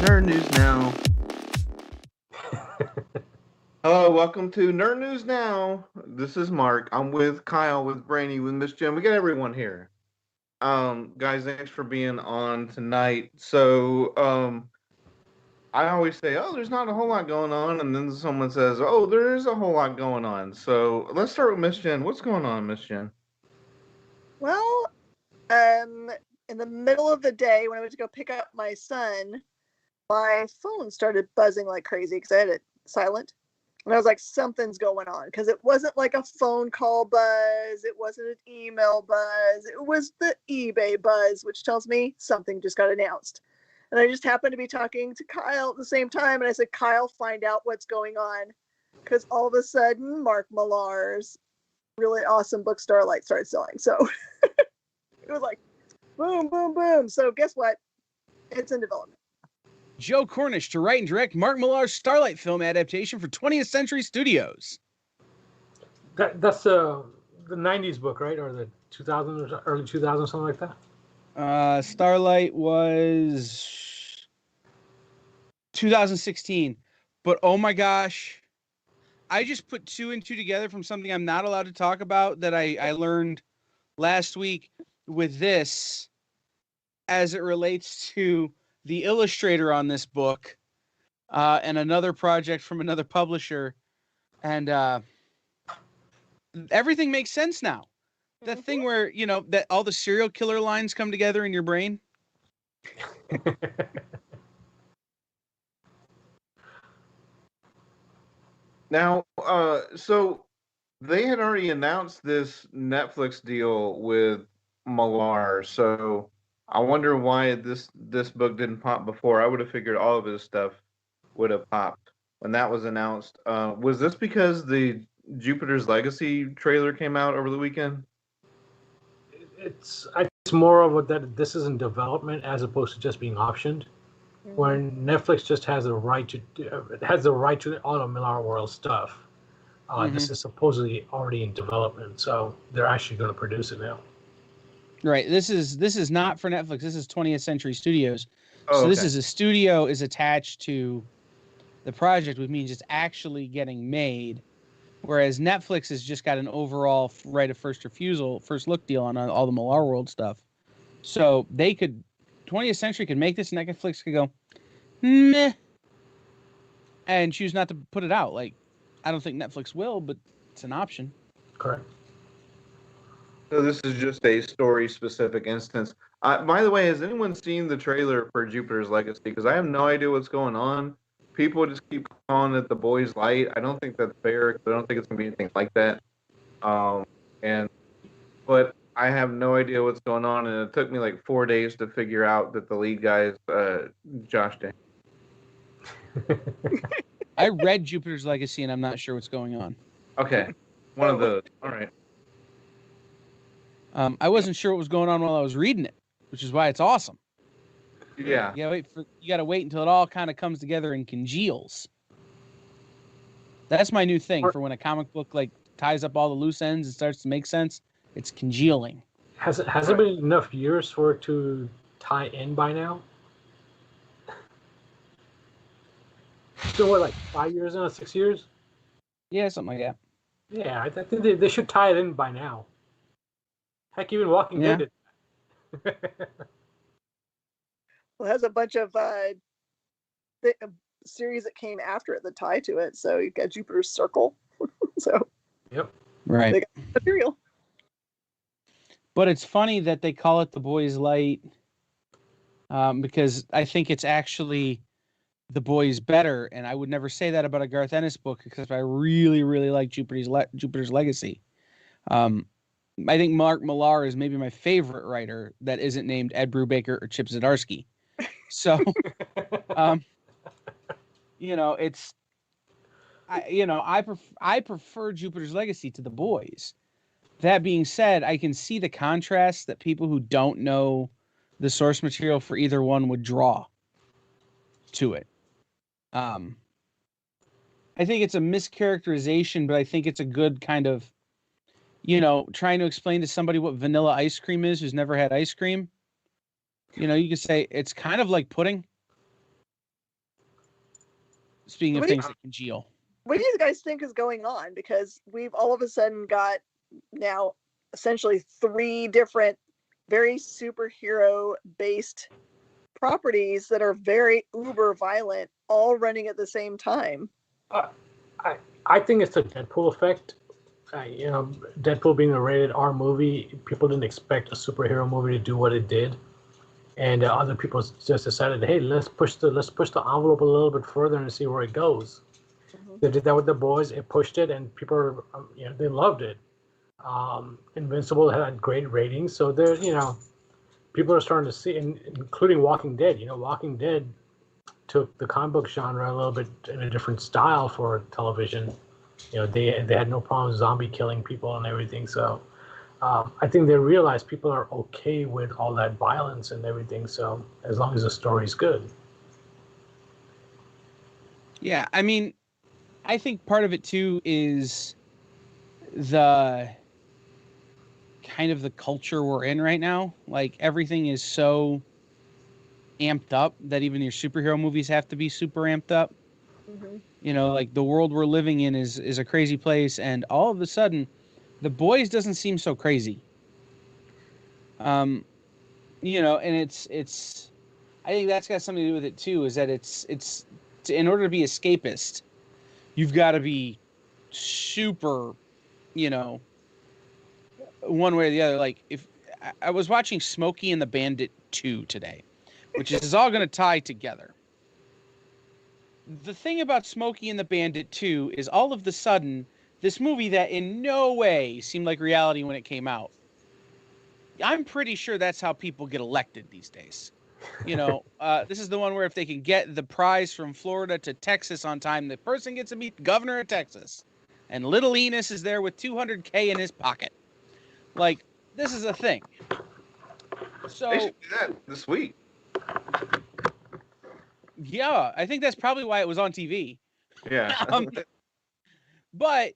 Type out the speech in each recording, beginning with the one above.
Nerd News Now. Hello, welcome to Nerd News Now. This is Mark. I'm with Kyle, with Brainy, with Miss Jim. We got everyone here. Guys, thanks for being on tonight. So, I always say, oh, there's not a whole lot going on, and then someone says, oh, there is a whole lot going on. So let's start with Miss Jen. What's going on, Miss Jen? Well, in the middle of the day when I went to go pick up my son, my phone started buzzing like crazy because I had it silent. And I was like, something's going on. Because it wasn't like a phone call buzz. It wasn't an email buzz. It was the eBay buzz, which tells me something just got announced. And I just happened to be talking to Kyle at the same time. And I said, Kyle, find out what's going on. Because all of a sudden, Mark Millar's really awesome book Starlight started selling. So it was like, boom, boom, boom. So guess what? It's in development. Joe Cornish to write and direct Mark Millar's Starlight film adaptation for 20th Century Studios. That's the 90s book, right? Or the 2000s or early 2000s, something like that? Starlight was 2016. But oh my gosh, I just put two and two together from something I'm not allowed to talk about that I learned last week with this as it relates to the illustrator on this book and another project from another publisher. And everything makes sense now. That thing where, you know, that all the serial killer lines come together in your brain. Now, so they had already announced this Netflix deal with Millar, so I wonder why this book didn't pop before. I would have figured all of his stuff would have popped when that was announced. Was this because the Jupiter's Legacy trailer came out over the weekend? It's more of that this is in development as opposed to just being optioned. When Netflix just has the right to all the Millar World stuff. This is supposedly already in development, so they're actually going to produce it now. Right. This is not for Netflix. This is 20th Century Studios. Oh, so this okay. is a studio is attached to the project, which means it's actually getting made. Whereas Netflix has just got an overall right of first refusal, first look deal on all the Millar World stuff. So 20th Century could make this, and Netflix could go, meh, and choose not to put it out. Like, I don't think Netflix will, but it's an option. Correct. So this is just a story-specific instance. By the way, has anyone seen the trailer for Jupiter's Legacy? Because I have no idea what's going on. People just keep calling it the Boys Light. I don't think that's fair, because I don't think it's going to be anything like that. But I have no idea what's going on, and it took me like 4 days to figure out that the lead guy is Josh Jennings. I read Jupiter's Legacy, and I'm not sure what's going on. Okay, one of those. All right. I wasn't sure what was going on while I was reading it, which is why it's awesome. Yeah. You gotta wait until it all kind of comes together and congeals. That's my new thing for when a comic book like ties up all the loose ends and starts to make sense. It's congealing. Has it been enough years for it to tie in by now? So what, like 5 years now, 6 years? Yeah, something like that. Yeah, I think they should tie it in by now. Heck, even Walking Dead did. Well, it has a bunch of series that came after it that tie to it. So you've got Jupiter's Circle. So yep, right. They got material. But it's funny that they call it the Boys Light, because I think it's actually the Boys Better, and I would never say that about a Garth Ennis book because I really, really like Jupiter's Legacy. I think Mark Millar is maybe my favorite writer that isn't named Ed Brubaker or Chip Zdarsky. So, I prefer Jupiter's Legacy to the Boys. That being said, I can see the contrast that people who don't know the source material for either one would draw to it. I think it's a mischaracterization, but I think it's a good kind of, trying to explain to somebody what vanilla ice cream is who's never had ice cream. You could say it's kind of like pudding. Speaking of What do you- things that congeal. What do you guys think is going on? Because we've all of a sudden got now essentially 3 different, very superhero-based properties that are very uber violent, all running at the same time. I think it's the Deadpool effect. Deadpool being a rated R movie, people didn't expect a superhero movie to do what it did, and other people just decided, hey, let's push the envelope a little bit further and see where it goes. Mm-hmm. They did that with The Boys. It pushed it, and people, they loved it. Invincible had great ratings, so there, people are starting to see, including Walking Dead. Walking Dead took the comic book genre a little bit in a different style for television. They had no problem zombie killing people and everything. So I think they realized people are okay with all that violence and everything. So as long as the story's good. Yeah, I mean, I think part of it too is the kind of the culture we're in right now. Like everything is so amped up that even your superhero movies have to be super amped up. Mm-hmm. Like the world we're living in is a crazy place, and all of a sudden, The Boys doesn't seem so crazy. And it's I think that's got something to do with it too, is that it's in order to be escapist, you've got to be super, one way or the other. Like if I was watching Smokey and the Bandit 2 today, which is all going to tie together. The thing about Smokey and the Bandit 2 is all of the sudden, this movie that in no way seemed like reality when it came out, I'm pretty sure that's how people get elected these days. This is the one where if they can get the prize from Florida to Texas on time, the person gets to meet the governor of Texas. And little Enos is there with $200K in his pocket. Like, this is a thing. So They should do that this week. Yeah, I think that's probably why it was on TV. Yeah. But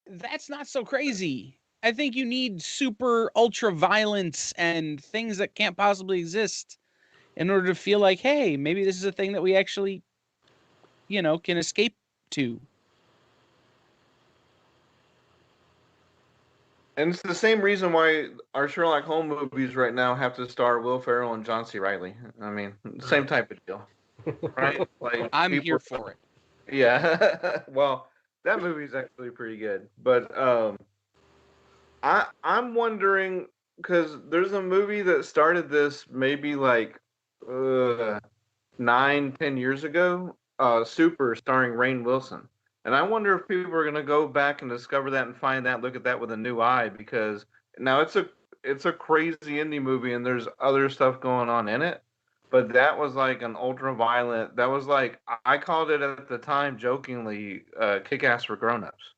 that's not so crazy. I think you need super ultra violence and things that can't possibly exist in order to feel like, hey, maybe this is a thing that we actually, can escape to. And it's the same reason why our Sherlock Holmes movies right now have to star Will Ferrell and John C. Reilly. I mean, same type of deal, right? Like I'm here for it. Yeah. Well, that movie's actually pretty good, but I'm wondering because there's a movie that started this maybe like 9-10 years ago, Super, starring Rainn Wilson. And I wonder if people are gonna go back and discover that and find that, look at that with a new eye, because now it's a crazy indie movie and there's other stuff going on in it. But that was like an ultra violent. That was like I called it at the time jokingly, "Kick-Ass for Grown-Ups,"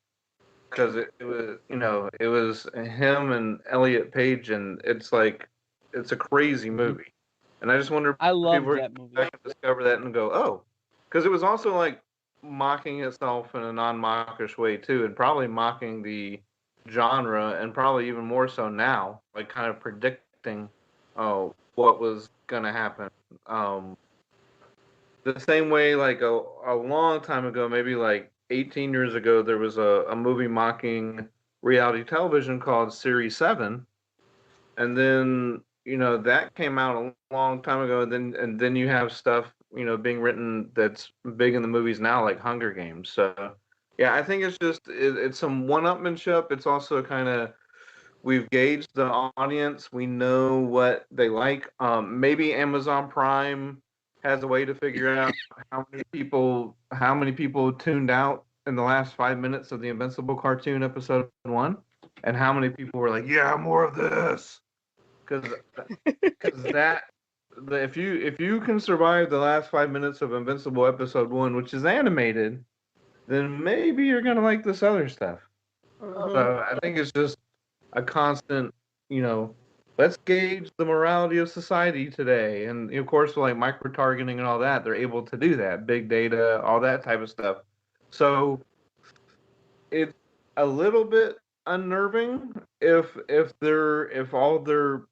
because it was him and Elliot Page, and it's a crazy movie. And I just wonder if I love people are that gonna movie. go back and discover that and go, oh, because it was also like mocking itself in a non-mockish way too, and probably mocking the genre, and probably even more so now, like kind of predicting what was gonna happen. The same way, like a long time ago, maybe like 18 years ago, there was a movie mocking reality television called Series 7, and then that came out a long time ago, and then you have stuff being written that's big in the movies now, like Hunger Games. So yeah, I think it's just it's some one-upmanship. It's also kind of, we've gauged the audience, we know what they like. Maybe Amazon Prime has a way to figure out how many people tuned out in the last 5 minutes of the Invincible cartoon episode 1, and how many people were like, yeah, more of this. Because if you can survive the last 5 minutes of Invincible episode 1, which is animated, then maybe you're gonna like this other stuff. Mm-hmm. So I think it's just a constant, let's gauge the morality of society today, and of course, like micro targeting and all that, they're able to do that, big data, all that type of stuff. So it's a little bit unnerving if all their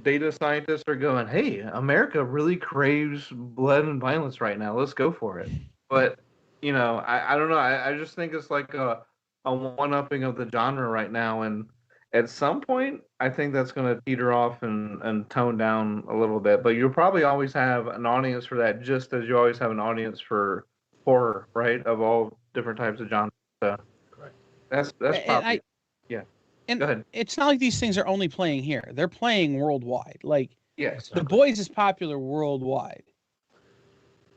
data scientists are going, hey, America really craves blood and violence right now, let's go for it. But I don't know. I just think it's like a one-upping of the genre right now, and at some point, I think that's going to teeter off and tone down a little bit. But you'll probably always have an audience for that, just as you always have an audience for horror, right? Of all different types of genres. So that's probably yeah. And Go ahead. it's not like these things are only playing here; they're playing worldwide. Like Yes, The Boys is popular worldwide.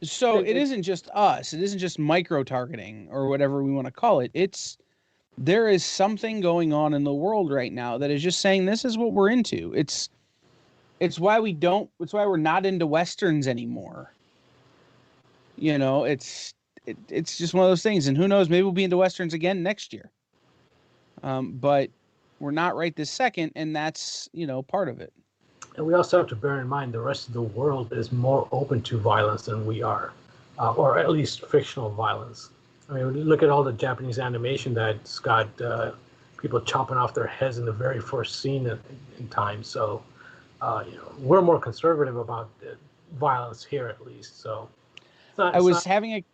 So it isn't just us. It isn't just micro targeting or whatever we want to call it. There is something going on in the world right now that is just saying this is what we're into. It's why we're not into Westerns anymore. It's just one of those things. And who knows, maybe we'll be into Westerns again next year. But we're not right this second, and that's, part of it. And we also have to bear in mind the rest of the world is more open to violence than we are, or at least fictional violence. I mean, look at all the Japanese animation that's got people chopping off their heads in the very first scene in time. So, we're more conservative about violence here, at least. So, I was having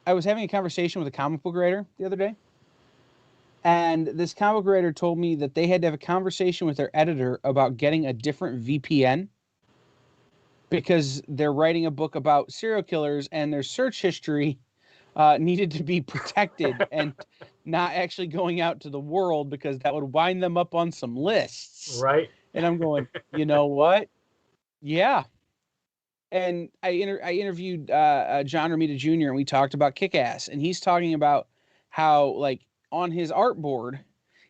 a conversation with a comic book writer the other day. And this comic writer told me that they had to have a conversation with their editor about getting a different VPN because they're writing a book about serial killers and their search history needed to be protected and not actually going out to the world because that would wind them up on some lists. Right. And I'm going, you know what? Yeah. And I interviewed John Romita Jr. and we talked about Kick-Ass, and he's talking about how, like, on his artboard,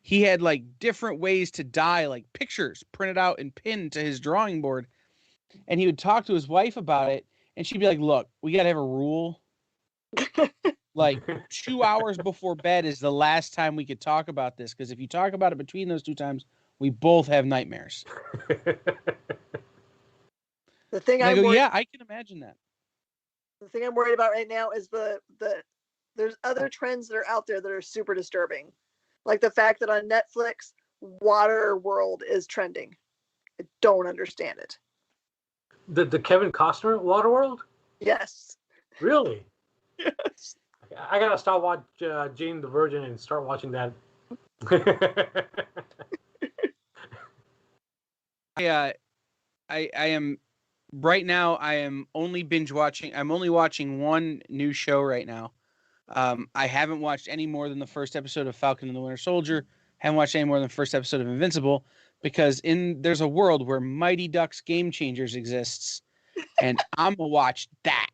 he had like different ways to dye like pictures printed out and pinned to his drawing board. And he would talk to his wife about it. And she'd be like, look, we got to have a rule. Like 2 hours before bed is the last time we could talk about this. Because if you talk about it between those two times, we both have nightmares. The thing yeah, I can imagine that. The thing I'm worried about right now is there's other trends that are out there that are super disturbing. Like the fact that on Netflix, Waterworld is trending. I don't understand it. The Kevin Costner Waterworld? Yes. Really? Yes. I gotta stop watching Jane the Virgin and start watching that. I am right now. I am only binge watching. I'm only watching one new show right now. I haven't watched any more than the first episode of Falcon and the Winter Soldier. Haven't watched any more than the first episode of Invincible because there's a world where Mighty Ducks Game Changers exists, and I'm gonna watch that.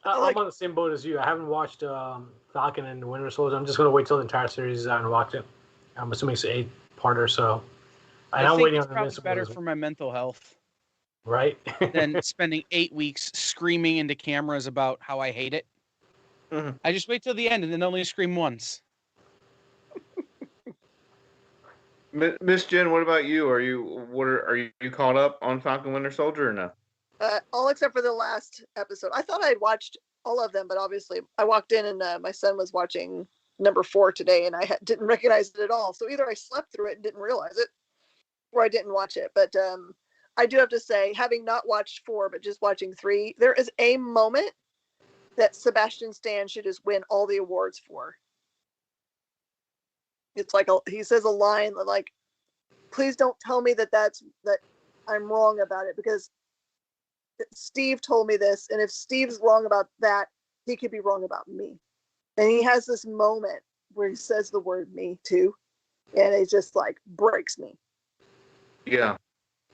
I'm on the same boat as you. I haven't watched Falcon and the Winter Soldier. I'm just gonna wait till the entire series is out and watch it. I'm assuming it's an 8-part or so. And I'm waiting on Invincible. It's better for my mental health. Right? Than spending 8 weeks screaming into cameras about how I hate it. Mm-hmm. I just wait till the end and then only scream once. Miss Jen, what about you? Are you caught up on Falcon Winter Soldier or no? All except for the last episode. I thought I'd watched all of them, but obviously I walked in and my son was watching number 4 today, and I didn't recognize it at all. So either I slept through it and didn't realize it, or I didn't watch it. But I do have to say, having not watched 4, but just watching 3, there is a moment that Sebastian Stan should just win all the awards for. It's like he says a line like, "Please don't tell me that I'm wrong about it because Steve told me this, and if Steve's wrong about that, he could be wrong about me." And he has this moment where he says the word "me" too, and it just like breaks me. Yeah.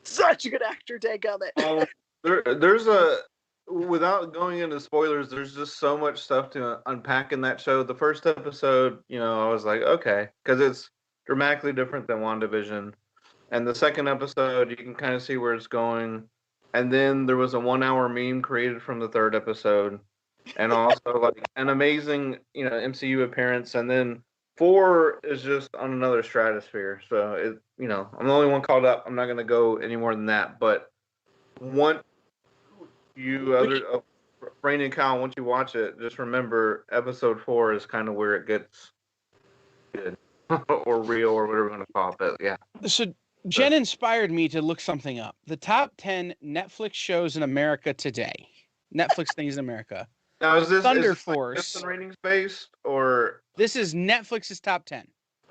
Such a good actor, dadgummit. There's without going into spoilers, there's just so much stuff to unpack in that show. The first episode, I was like, okay, because it's dramatically different than WandaVision. And the second episode, you can kind of see where it's going. And then there was a 1-hour meme created from the third episode, and also like an amazing, MCU appearance. And then 4 is just on another stratosphere. So I'm the only one caught up. I'm not going to go any more than that. But once Brain and Kyle, once you watch it, just remember episode 4 is kind of where it gets good or real or whatever you want to call it. But yeah. So Jen inspired me to look something up. The top 10 Netflix shows in America today. Netflix things in America. Now, is this Thunder like Force. Nielsen ratings based or? This is Netflix's top 10.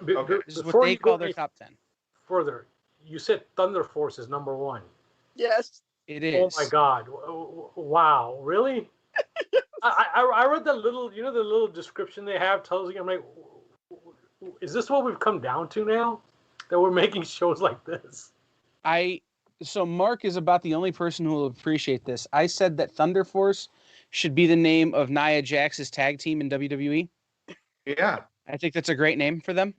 Okay. This is what they call their top 10. Further, you said Thunder Force is number 1. Yes. It is. Oh my God! Wow, really? I read the little, the little description they have tells you. I'm like, is this what we've come down to now? That we're making shows like this? So Mark is about the only person who will appreciate this. I said that Thunder Force should be the name of Nia Jax's tag team in WWE. Yeah. I think that's a great name for them.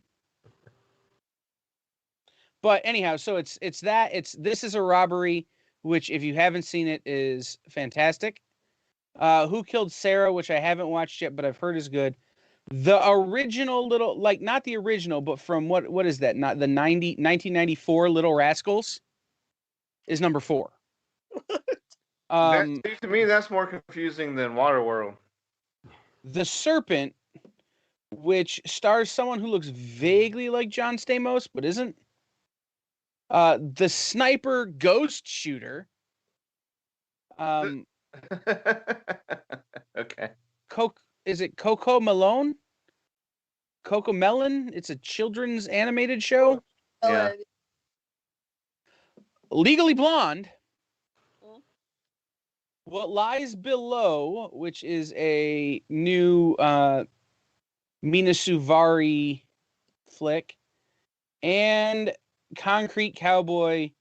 But anyhow, so it's this is a robbery, which if you haven't seen it is fantastic. Who Killed Sarah, which I haven't watched yet, but I've heard is good. The original not the original, but from what is that? Not the 1994 Little Rascals is number 4. To me, that's more confusing than Waterworld. The Serpent, which stars someone who looks vaguely like John Stamos, but isn't. The Sniper Ghost Shooter. Okay. Is it Coco Melon? Coco Melon? It's a children's animated show. Yeah. Legally Blonde. What Lies Below, which is a new Mina Suvari flick, and Concrete Cowboy,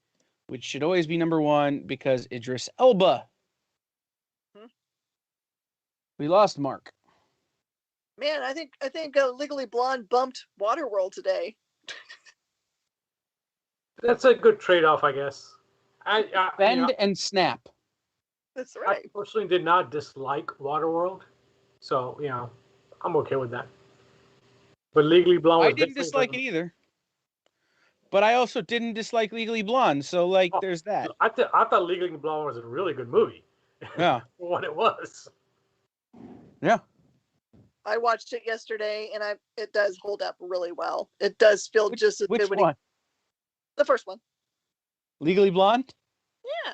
which should always be number 1 because Idris Elba. We lost Mark. Man, I think Legally Blonde bumped Waterworld today. That's a good trade-off, I guess. Bend and snap. That's right. I personally did not dislike Waterworld, so I'm okay with that. But Legally Blonde, I didn't dislike it either. But I also didn't dislike Legally Blonde, so there's that. I thought Legally Blonde was a really good movie. Yeah. For what it was. Yeah. I watched it yesterday, and it does hold up really well. It does feel just as which good. one? The first one. Legally Blonde? Yeah.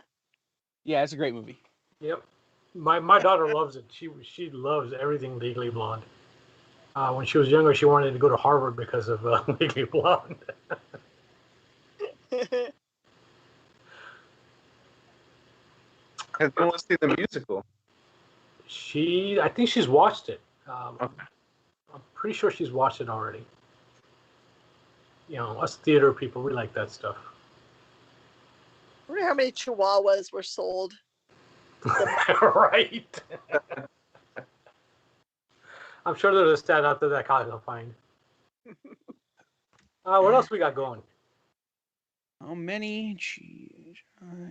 Yeah, it's a great movie. Yep. My daughter loves it. She loves everything Legally Blonde. When she was younger, she wanted to go to Harvard because of Legally Blonde. I want to see the musical. I think she's watched it. Okay. I'm pretty sure she's watched it already. Us theater people, we like that stuff. I wonder how many chihuahuas were sold. Right. I'm sure there's a stat out there that Kyle will find. What else we got going? How many?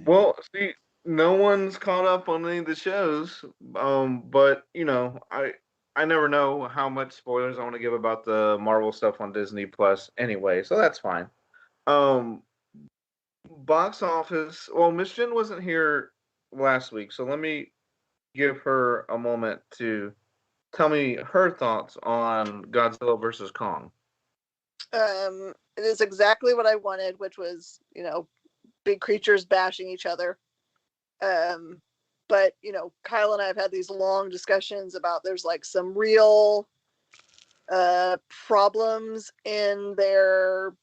Well, see, no one's caught up on any of the shows. But I never know how much spoilers I want to give about the Marvel stuff on Disney Plus anyway, so that's fine. Box office. Well, Miss Jen wasn't here last week, so let me give her a moment to tell me her thoughts on Godzilla versus Kong. It is exactly what I wanted, which was, big creatures bashing each other. But, Kyle and I have had these long discussions about there's some real problems in their,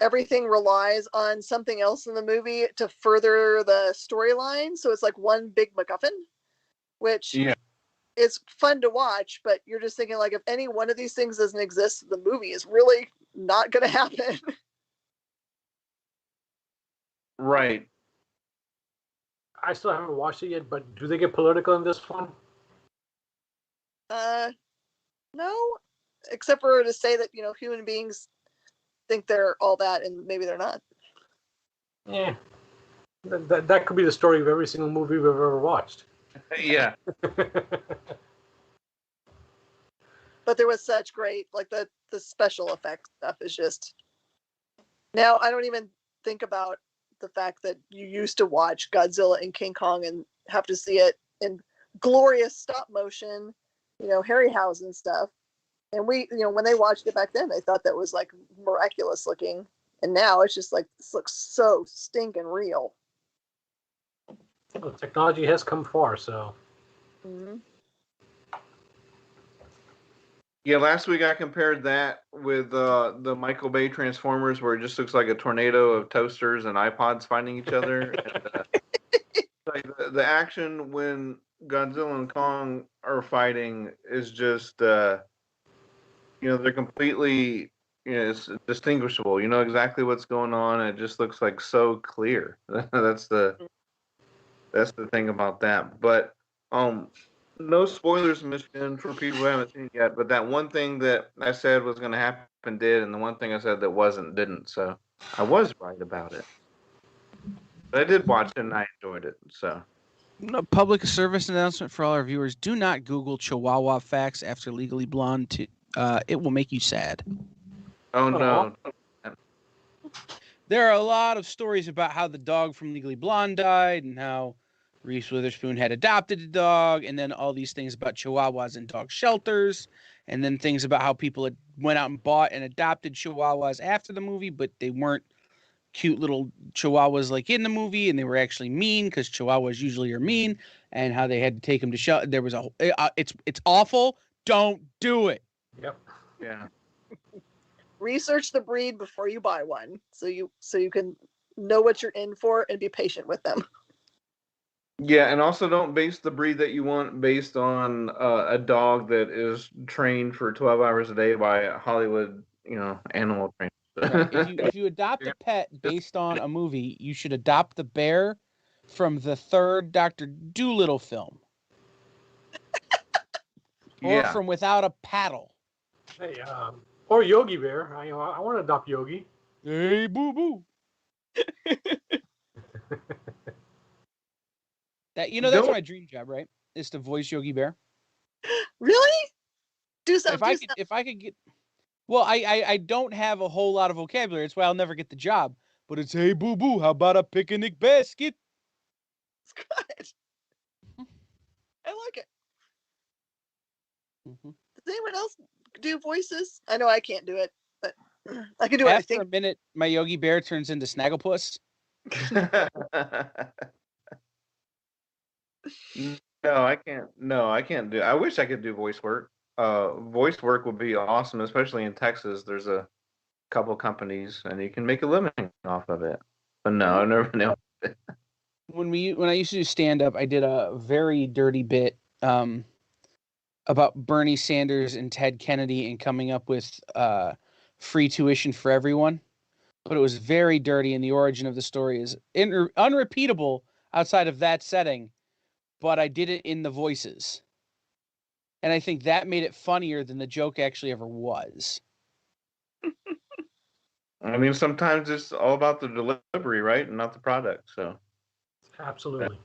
everything relies on something else in the movie to further the storyline. So it's one big MacGuffin, which is fun to watch, but you're just thinking if any one of these things doesn't exist, the movie is really not going to happen. Right. I still haven't watched it yet, but do they get political in this one? No, except for to say that, human beings think they're all that and maybe they're not. Yeah. That could be the story of every single movie we've ever watched. Yeah. But there was such great, the special effects stuff is just. Now, I don't even think about the fact that you used to watch Godzilla and King Kong and have to see it in glorious stop motion, Harryhausen stuff. And we, when they watched it back then, they thought that was miraculous looking. And now it's just this looks so stinking real. Well, technology has come far, so. Mhm. Yeah, last week I compared that with the Michael Bay Transformers, where it just looks like a tornado of toasters and iPods finding each other. And, like the action when Godzilla and Kong are fighting is just, they're completely, it's distinguishable. You know exactly what's going on. It just looks like so clear. That's the thing about that. But no spoilers, Michigan, for people who haven't seen it yet. But that one thing that I said was going to happen did, and the one thing I said that wasn't didn't. So I was right about it. But I did watch it and I enjoyed it. So No, public service announcement for all our viewers: do not Google Chihuahua facts after Legally Blonde. It will make you sad. oh no, There are a lot of stories about how the dog from Legally Blonde died and how Reese Witherspoon had adopted a dog, and then all these things about Chihuahuas and dog shelters, and then things about how people had went out and bought and adopted Chihuahuas after the movie, but they weren't cute little Chihuahuas like in the movie, and they were actually mean because Chihuahuas usually are mean, and how they had to take them to shelter. There was it's awful. Don't do it. Yep. yeah. Research the breed before you buy one, so you can know what you're in for and be patient with them. Yeah, and also don't base the breed that you want based on a dog that is trained for 12 hours a day by a Hollywood, animal trainer. Right. If you adopt a pet based on a movie, you should adopt the bear from the third Dr. Dolittle film, or Yeah. from Without a Paddle. Hey, or Yogi Bear. I want to adopt Yogi. Hey, boo boo. That's Don't- my dream job, right? Is to voice Yogi Bear. Really? Do something. If I could get, well, I don't have a whole lot of vocabulary. That's why I'll never get the job. But it's hey boo boo. How about a picnic basket? It's good. I like it. Mm-hmm. Does anyone else do voices? I know I can't do it, but I can do it. After a minute, my Yogi Bear turns into Snagglepuss. No, I can't. No, I can't do. I wish I could do voice work. Voice work would be awesome, especially in Texas. There's a couple companies, and you can make a living off of it. But no, I never know. When I used to do stand up, I did a very dirty bit about Bernie Sanders and Ted Kennedy and coming up with free tuition for everyone. But it was very dirty, and the origin of the story is unrepeatable outside of that setting. But I did it in the voices, and I think that made it funnier than the joke actually ever was. I mean, sometimes it's all about the delivery, right, and not the product. So Absolutely.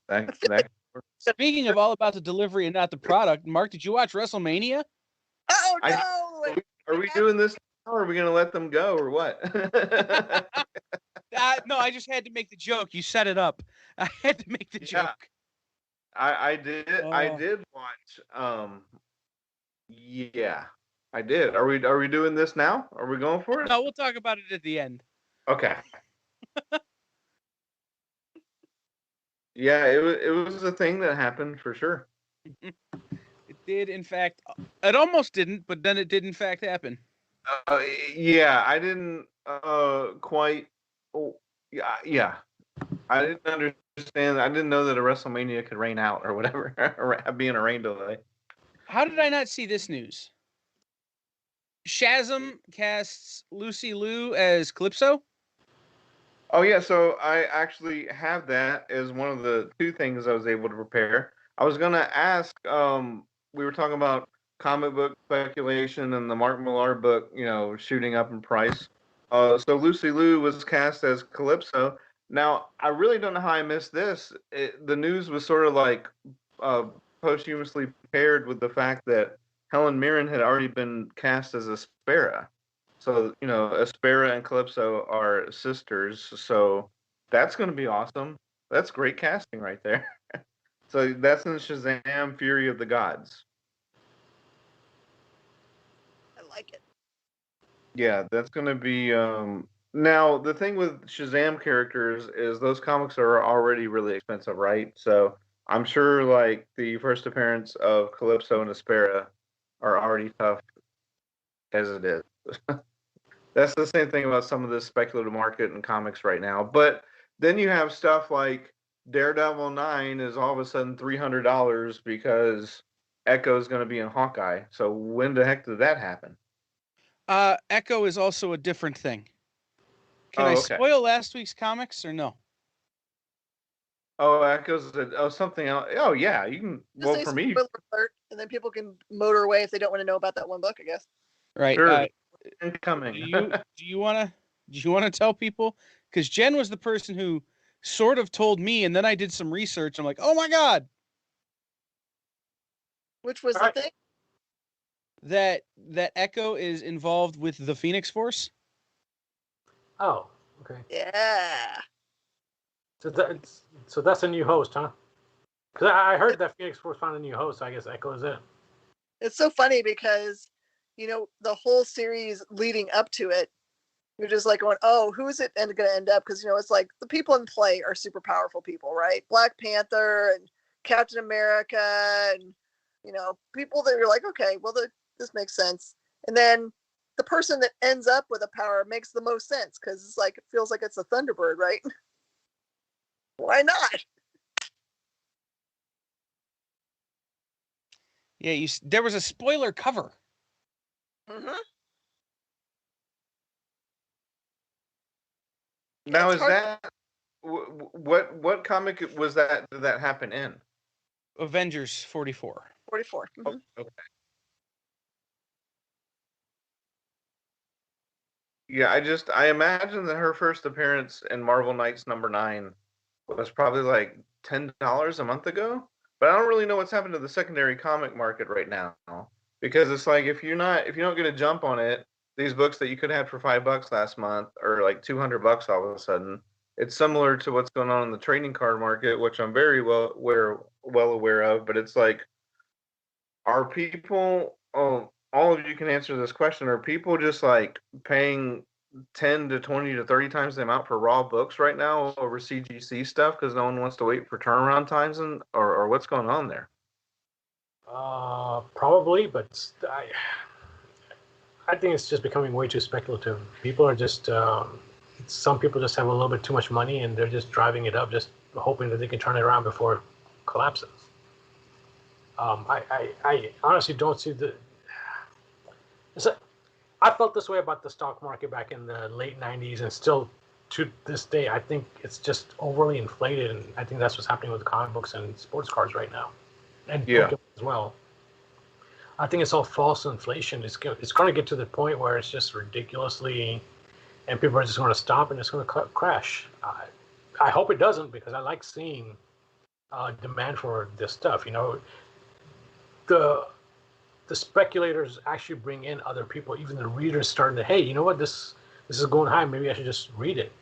that Speaking of all about the delivery and not the product, Mark, did you watch WrestleMania? Oh no! Are we doing this now, or are we going to let them go, or what? No, I just had to make the joke. You set it up. I had to make the joke. I did. I did watch. Yeah, I did. Are we doing this now? Are we going for it? No, we'll talk about it at the end. Okay. Yeah, it was a thing that happened for sure. It did, in fact. It almost didn't, but then it did, in fact, happen. Yeah, I didn't quite. Oh, yeah. I didn't understand. I didn't know that a WrestleMania could rain out or whatever, or be in a rain delay. How did I not see this news? Shazam casts Lucy Liu as Calypso? Oh yeah, so I actually have that as one of the two things I was able to prepare. I was gonna ask. We were talking about comic book speculation and the Mark Millar book, shooting up in price. So Lucy Liu was cast as Calypso. Now I really don't know how I missed this. The news was sort of like posthumously paired with the fact that Helen Mirren had already been cast as Aspera. So, Aspera and Calypso are sisters. So that's going to be awesome. That's great casting right there. So that's in Shazam Fury of the Gods. I like it. Yeah, that's going to be. Now, the thing with Shazam characters is those comics are already really expensive, right? So I'm sure, like, the first appearance of Calypso and Aspera are already tough as it is. That's the same thing about some of this speculative market in comics right now. But then you have stuff like Daredevil 9 is all of a sudden $300 because Echo is going to be in Hawkeye. So when the heck did that happen? Echo is also a different thing. Can Oh, I okay. spoil last week's comics or no? Oh, Echo's something else. Oh, yeah, you can. Just Well, say for me, spoiler alert, and then people can motor away if they don't want to know about that one book, I guess. Right. sure, incoming. Do you wanna tell people? Because Jen was the person who sort of told me, and then I did some research. I'm like, oh my god, Which was the thing? that Echo is involved with the Phoenix Force. Oh, okay. Yeah. So that's a new host, huh? Because I heard that Phoenix Force found a new host. So I guess Echo is it. It's so funny because, the whole series leading up to it, you're just like going, oh, who is it going to end up? Because, it's like the people in play are super powerful people, right? Black Panther and Captain America and, people that you're like, okay, well, this makes sense. And then the person that ends up with a power makes the most sense because it's like, it feels like it's a Thunderbird, right? Why not? Yeah, there was a spoiler cover. Mm-hmm. Now, is that what comic was that? Did that happen in? Avengers 44. 44. Mm-hmm. Oh, okay. Yeah, I imagine that her first appearance in Marvel Knights #9 was probably like $10 a month ago. But I don't really know what's happened to the secondary comic market right now, because it's like if you don't get a jump on it, these books that you could have for $5 last month are like $200 all of a sudden. It's similar to what's going on in the trading card market, which I'm very well aware of. But it's like, are people? Oh, all of you can answer this question. Are people just like paying 10 to 20 to 30 times the amount for raw books right now over CGC stuff because no one wants to wait for turnaround times, or what's going on there? Probably, but I think it's just becoming way too speculative. People are just some people just have a little bit too much money and they're just driving it up, just hoping that they can turn it around before it collapses. I honestly don't see I felt this way about the stock market back in the late 90s, and still to this day, I think it's just overly inflated, and I think that's what's happening with comic books and sports cards right now, and Pokemon as well. I think it's all false inflation. It's going to get to the point where it's just ridiculously, and people are just going to stop, and it's going to crash. I hope it doesn't, because I like seeing demand for this stuff. The speculators actually bring in other people, even the readers starting to, hey, you know what, this is going high, maybe I should just read it.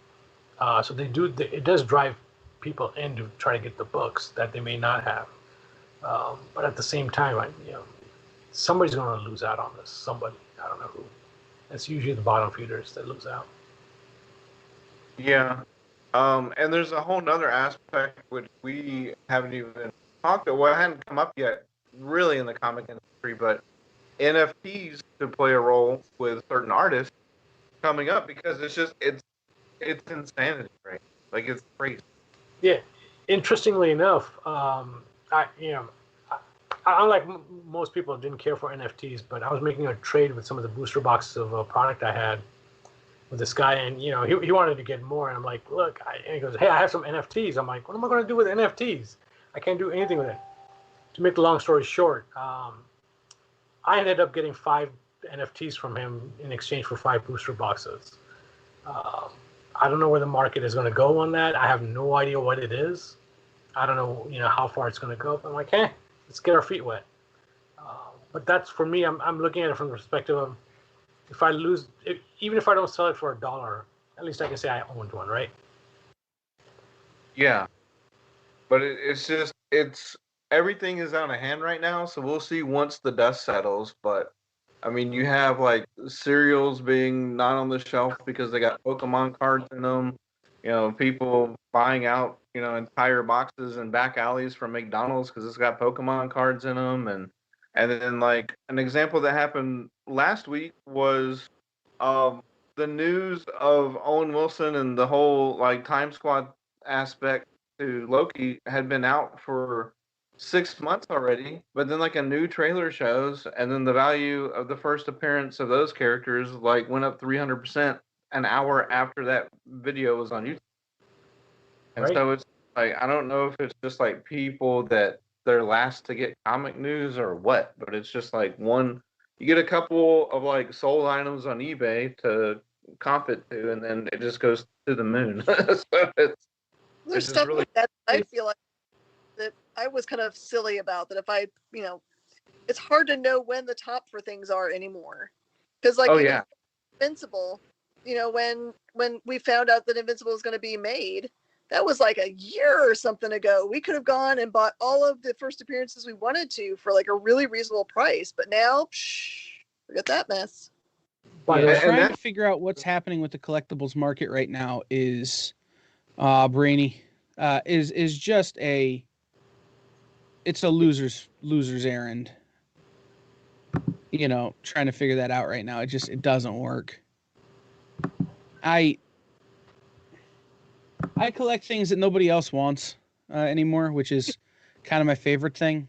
So it does drive people in to try to get the books that they may not have. But at the same time, somebody's going to lose out on this. Somebody, I don't know who. It's usually the bottom feeders that lose out. Yeah. And there's a whole nother aspect which we haven't even talked about. Well, it hadn't come up yet really in the comic industry, but NFTs could play a role with certain artists coming up, because it's insanity, right? Like, it's crazy. Yeah. Interestingly enough, unlike most people, didn't care for NFTs, but I was making a trade with some of the booster boxes of a product I had with this guy, and he wanted to get more, and I'm like, look, and he goes, hey, I have some NFTs. I'm like, what am I going to do with NFTs? I can't do anything with it. To make the long story short, I ended up getting 5 NFTs from him in exchange for 5 booster boxes. I don't know where the market is going to go on that. I have no idea what it is. I don't know, how far it's going to go. But I'm like, hey, let's get our feet wet. But that's, for me, I'm looking at it from the perspective of, if I lose, even if I don't sell it for $1, at least I can say I owned one, right? Yeah. But it's everything is out of hand right now, so we'll see once the dust settles. But I mean, you have like cereals being not on the shelf because they got Pokemon cards in them. You know, people buying out, you know, entire boxes and back alleys from McDonald's because it's got Pokemon cards in them. And then like an example that happened last week was um, the news of Owen Wilson and the whole like Time Squad aspect to Loki had been out for 6 months already, but then like a new trailer shows, and then the value of the first appearance of those characters like went up 300% an hour after that video was on YouTube. And Right. so it's like I don't know if it's just like people that they're last to get comic news or what, but it's just like one you get a couple of like sold items on eBay to comp it to, and then it just goes to the moon. So There's just stuff really like that I feel like that I was kind of silly about that if I, it's hard to know when the top for things are anymore. Because like oh even yeah. Invincible, when we found out that Invincible was going to be made, that was like a year or something ago. We could have gone and bought all of the first appearances we wanted to for like a really reasonable price. But now, forget that mess. By the Yeah, way, trying to figure out what's happening with the collectibles market right now is brainy. Is just it's a loser's errand. Trying to figure that out right now. It doesn't work. I collect things that nobody else wants anymore, which is kind of my favorite thing.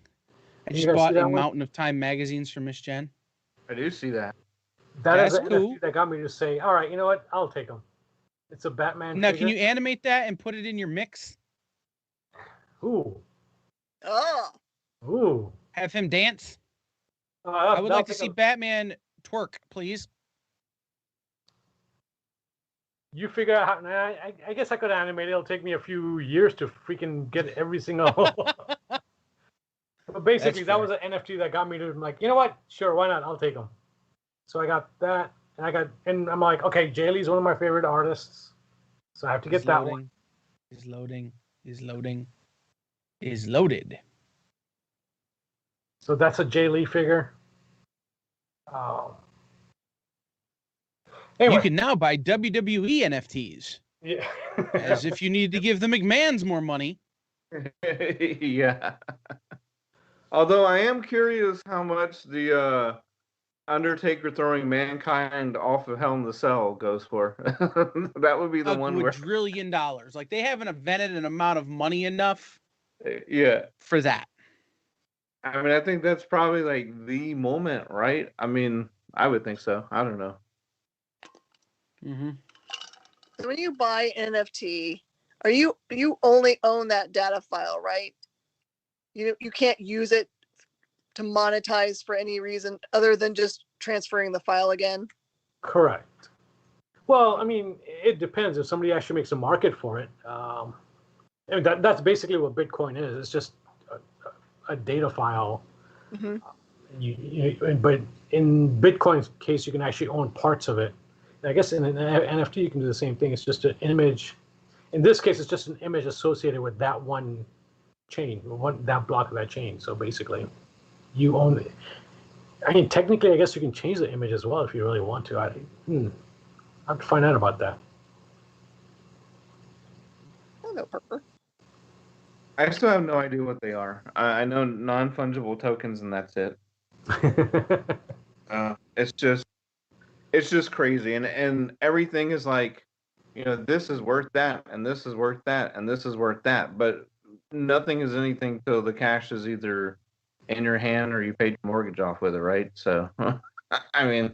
I You just guys see bought a that one? mountain of Time magazines from Miss Jen. I do see that. that is That's an cool. NFT that got me to say, all right, you know what? I'll take them. It's a Batman Now, figure. can you animate that and put it in your mix? Ooh. Oh, Ooh. Have him dance? I I'll would like to take see a- Batman twerk, please. You figure out how. Nah, I guess I could animate it. It'll take me a few years to freaking get every single. But basically, that fair. was an NFT that got me to like, you know what? Sure, why not? I'll take them. So I got that, and I'm like, okay, Jay Lee's one of my favorite artists, so I have to get that one. Is loading. Is loading. Is loaded. So that's a Jay Lee figure. Anyway, You can now buy WWE NFTs. yeah. As if you need to give the McMahons more money. Yeah. Although I am curious how much the Undertaker throwing Mankind off of Hell in the Cell goes for. That would be the A one where quadrillion dollars. Like they haven't invented an amount of money enough yeah. for that. I mean, I think that's probably like the moment, right? I mean, I would think so. I don't know. Mm-hmm. so when you buy an NFT, you only own that data file, right? You can't use it to monetize for any reason other than just transferring the file again. Correct. Well, I mean, it depends. If somebody actually makes a market for it, I mean, that's basically what Bitcoin is. It's just a data file. Mm-hmm. But in Bitcoin's case, you can actually own parts of it. And I guess in an NFT, you can do the same thing. It's just an image. In this case, it's just an image associated with that one chain, that block of that chain. So basically, you own it. I mean, technically, I guess you can change the image as well if you really want to. I have to find out about that. I know, Parker. I still have no idea what they are. I know non-fungible tokens, and that's it. It's just crazy, and everything is like, this is worth that, and this is worth that, and this is worth that, but nothing is anything till the cash is either in your hand or you paid your mortgage off with it, right? So, I mean,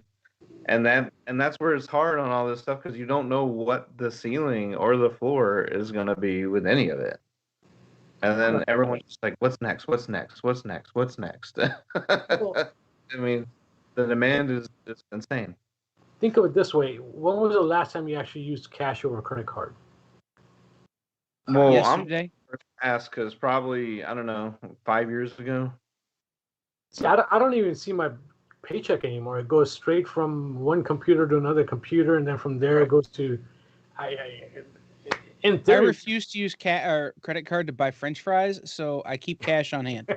and that's where it's hard on all this stuff because you don't know what the ceiling or the floor is gonna be with any of it. And then everyone's just like, what's next? What's next? What's next? What's next? I mean, the demand is just insane. Think of it this way. When was the last time you actually used cash over a credit card? Well, Yesterday. I'm asked because probably, I don't know, 5 years ago. See, I don't even see my paycheck anymore. It goes straight from one computer to another computer, and then from there it goes to. In I theory, refuse to use credit card to buy French fries, so I keep cash on hand.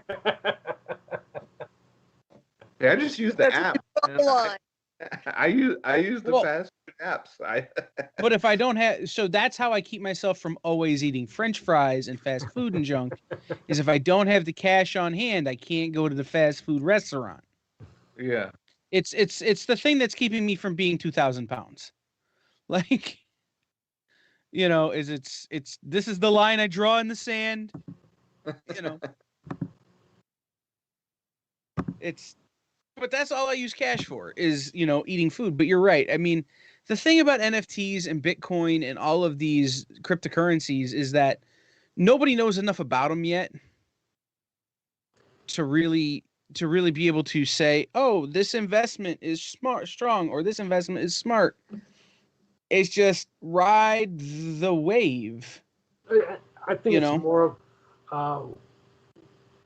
Yeah, I just use the app. the line. I use the fast food apps. But if I don't have, so that's how I keep myself from always eating French fries and fast food and junk. Is if I don't have the cash on hand, I can't go to the fast food restaurant. Yeah. It's the thing that's keeping me from being 2,000 pounds. Like, you know, it's this is the line I draw in the sand. You know, but that's all I use cash for is, you know, eating food. But you're right. I mean, the thing about NFTs and Bitcoin and all of these cryptocurrencies is that nobody knows enough about them yet to really be able to say, oh, this investment is strong, or this investment is smart. It's just ride the wave. I think it's more of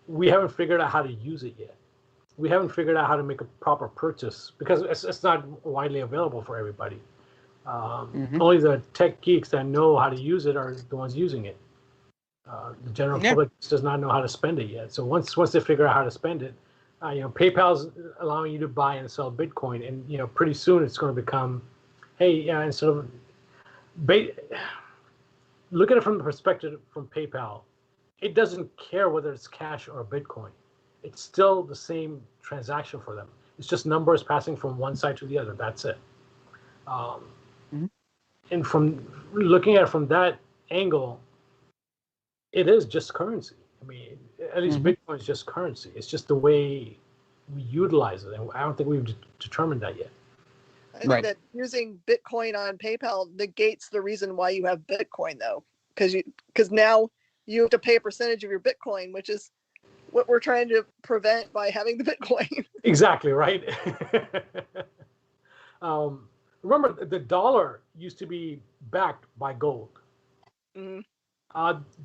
we haven't figured out how to use it yet. We haven't figured out how to make a proper purchase because it's not widely available for everybody. Only the tech geeks that know how to use it are the ones using it. The general public does not know how to spend it yet. So once they figure out how to spend it, PayPal's allowing you to buy and sell Bitcoin, and pretty soon it's going to become, hey, instead of look at it from the perspective from PayPal, it doesn't care whether it's cash or Bitcoin. It's still the same transaction for them. It's just numbers passing from one side to the other. That's it. And from looking at it from that angle, it is just currency. I mean, at least Bitcoin is just currency. It's just the way we utilize it. And I don't think we've determined that yet. I think that using Bitcoin on PayPal negates the reason why you have Bitcoin, though. Because now you have to pay a percentage of your Bitcoin, which is what we're trying to prevent by having the Bitcoin. Exactly, right? Remember, the dollar used to be backed by gold.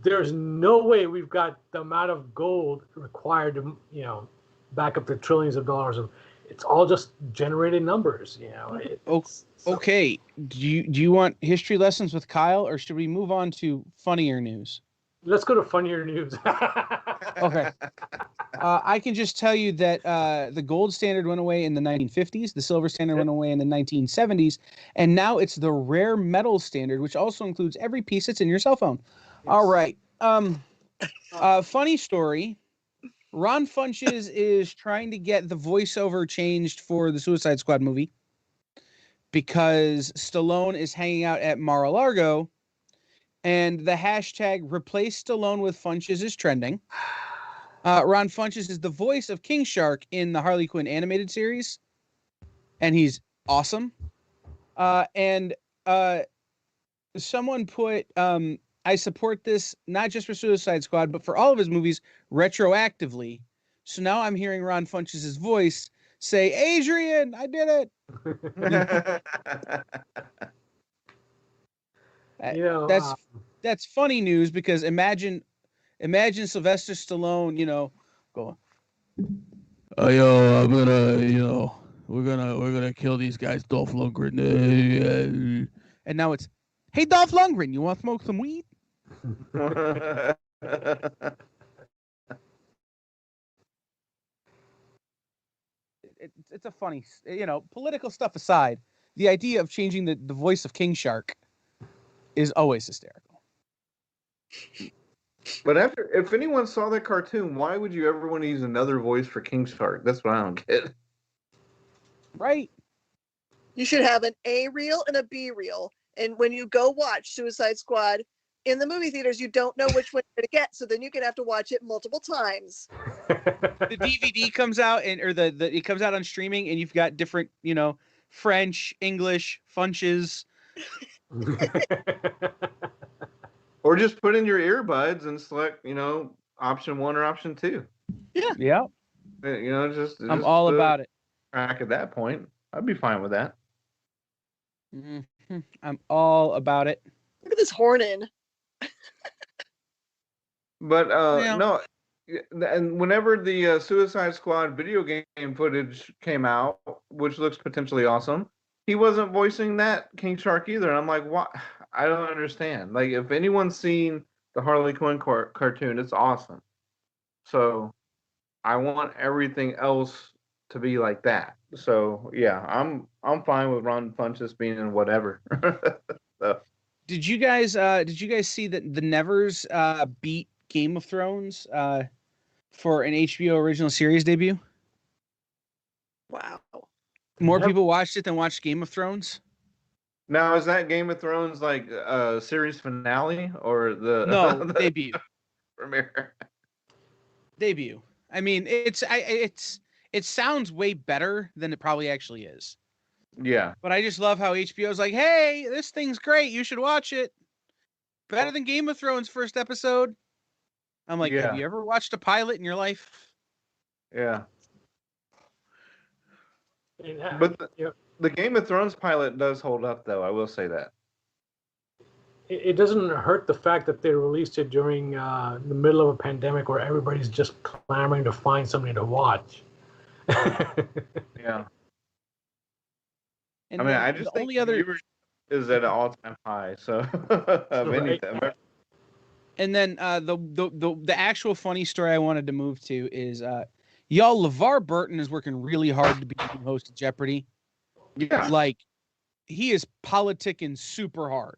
There's no way we've got the amount of gold required to, back up the trillions of dollars. It's all just generated numbers, Okay. Do you want history lessons with Kyle, or should we move on to funnier news? Let's go to funnier news. Okay. I can just tell you that the gold standard went away in the 1950s. The silver standard went away in the 1970s. And now it's the rare metal standard, which also includes every piece that's in your cell phone. Yes. All right. Funny story. Ron Funches is trying to get the voiceover changed for the Suicide Squad movie because Stallone is hanging out at Mar-a-Lago, and the hashtag replace Stallone with Funches is trending. Ron Funches is the voice of King Shark in the Harley Quinn animated series, and he's awesome. And someone put, I support this not just for Suicide Squad, but for all of his movies retroactively. So now I'm hearing Ron Funches' voice say, Adrian, I did it. That's funny news, because imagine Sylvester Stallone, going, oh, yo, I'm gonna, we're gonna kill these guys, Dolph Lundgren. And now it's, hey, Dolph Lundgren, you want to smoke some weed? It's a funny, political stuff aside, the idea of changing the voice of King Shark is always hysterical. But if anyone saw that cartoon, why would you ever want to use another voice for King Shark? That's what I don't get. Right. You should have an A reel and a B reel. And when you go watch Suicide Squad in the movie theaters, you don't know which one you're going to get. So then you're going to have to watch it multiple times. The DVD comes out, it comes out on streaming, and you've got different, French, English, Funches. Or just put in your earbuds and select, option 1 or option 2. Yeah. I'm all about it. Track at that point, I'd be fine with that. Mm-hmm. I'm all about it. Look at this horning. But no, and whenever the Suicide Squad video game footage came out, which looks potentially awesome, he wasn't voicing that King Shark either. And I'm like, what? I don't understand. Like, if anyone's seen the Harley Quinn cartoon, it's awesome. So I want everything else to be like that. So yeah, I'm fine with Ron Funches being in whatever. So, Did you guys see that the Nevers beat Game of Thrones for an HBO original series debut? Wow. More people watched it than watched Game of Thrones. now is that Game of Thrones like series finale or the No, the debut. premiere? Debut. I mean, it sounds way better than it probably actually is. Yeah. But I just love how HBO's like, hey, this thing's great. You should watch it. Better than Game of Thrones first episode. I'm like, have Yeah. you ever watched a pilot in your life? Yeah. And, But yeah, the Game of Thrones pilot does hold up, though. I will say that. it doesn't hurt the fact that they released it during the middle of a pandemic where everybody's just clamoring to find something to watch. Yeah. And I mean, then I just the think only other viewership is at an all-time high. So of Right. anything. And then the actual funny story I wanted to move to is y'all, LeVar Burton is working really hard to be the new host of Jeopardy. Yeah. Like, he is politicking super hard.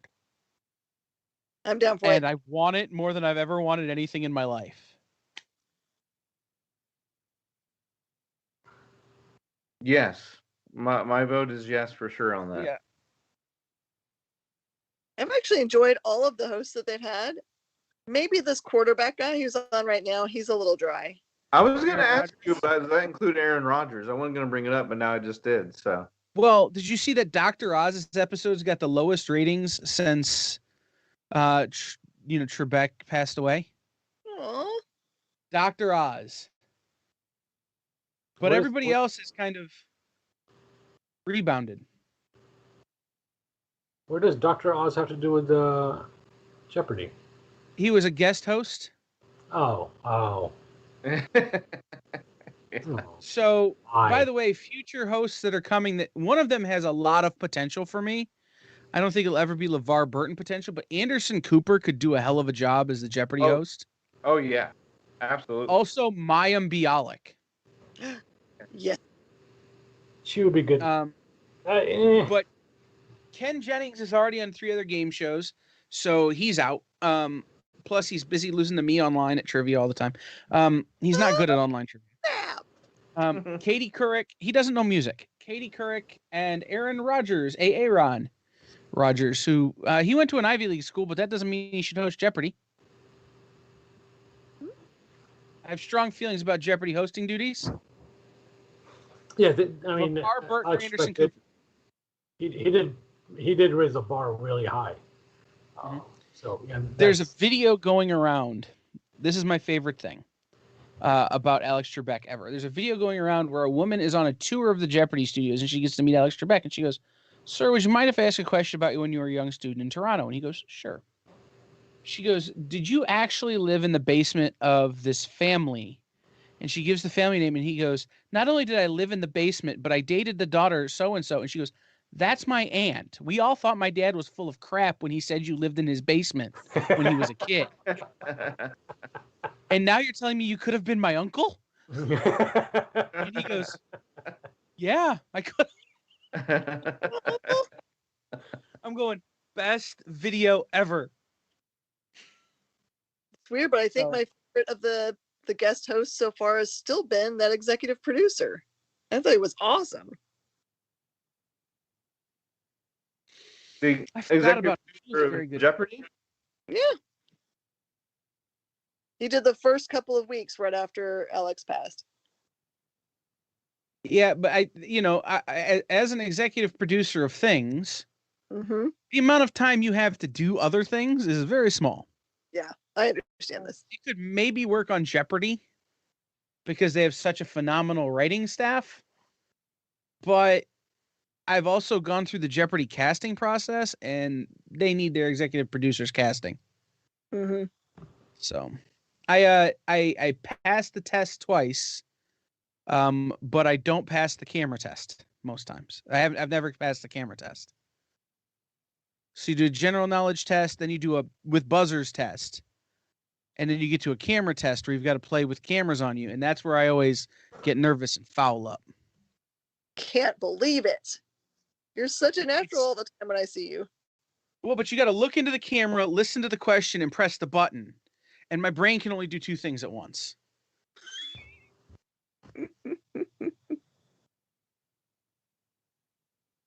I'm down for And it. I want it more than I've ever wanted anything in my life. Yes. My vote is yes for sure on that. Yeah. I've actually enjoyed all of the hosts that they've had. Maybe this quarterback guy who's on right now, he's a little dry. I was going to Aaron ask you about, does that include Aaron Rodgers? I wasn't going to bring it up, but now I just did. So. Well, did you see that Dr. Oz's episode's got the lowest ratings since Trebek passed away? Aww. Dr. Oz. But everybody else has kind of rebounded. Where does Dr. Oz have to do with Jeopardy? He was a guest host. Oh. So, Why? by the way, future hosts that are coming, that one of them has a lot of potential for me. I don't think it'll ever be LeVar Burton potential, but Anderson Cooper could do a hell of a job as the Jeopardy host. Oh, yeah. Absolutely. Also, Mayim Bialik. Yes. She would be good. But Ken Jennings is already on 3 other game shows, so he's out. Plus, he's busy losing to me online at trivia all the time. He's not good at online trivia. Katie Couric, he doesn't know music. Katie Couric and Aaron Rodgers, Aaron Rodgers, who he went to an Ivy League school, but that doesn't mean he should host Jeopardy. I have strong feelings about Jeopardy hosting duties. Yeah, I mean, LeVar Burton, I Anderson expected, Cooper. he did raise the bar really high. So yeah, there's a video going around. This is my favorite thing about Alex Trebek ever. There's a video going around where a woman is on a tour of the Jeopardy studios and she gets to meet Alex Trebek and she goes, "Sir, would you mind if I ask a question about you when you were a young student in Toronto?" And he goes, "Sure." She goes, "Did you actually live in the basement of this family?" And she gives the family name and he goes, "Not only did I live in the basement, but I dated the daughter so-and-so." And she goes, "That's my aunt. We all thought my dad was full of crap when he said you lived in his basement when he was a kid. And now you're telling me you could have been my uncle?" And he goes, "Yeah, I could." I'm going, best video ever. It's weird, but I think my favorite of the guest hosts so far has still been that executive producer. I thought it was awesome. The I forgot executive about producer of Jeopardy? Yeah. He did the first couple of weeks right after Alex passed. Yeah, but I as an executive producer of things, the amount of time you have to do other things is very small. Yeah, I understand this. You could maybe work on Jeopardy because they have such a phenomenal writing staff. But I've also gone through the Jeopardy casting process, and they need their executive producers casting. So, I passed the test twice, but I don't pass the camera test most times. I've never passed the camera test. So you do a general knowledge test, then you do a with buzzers test, and then you get to a camera test where you've got to play with cameras on you, and that's where I always get nervous and foul up. can't believe it. You're such a natural all the time when I see you. Well, but you got to look into the camera, listen to the question, and press the button. And my brain can only do two things at once.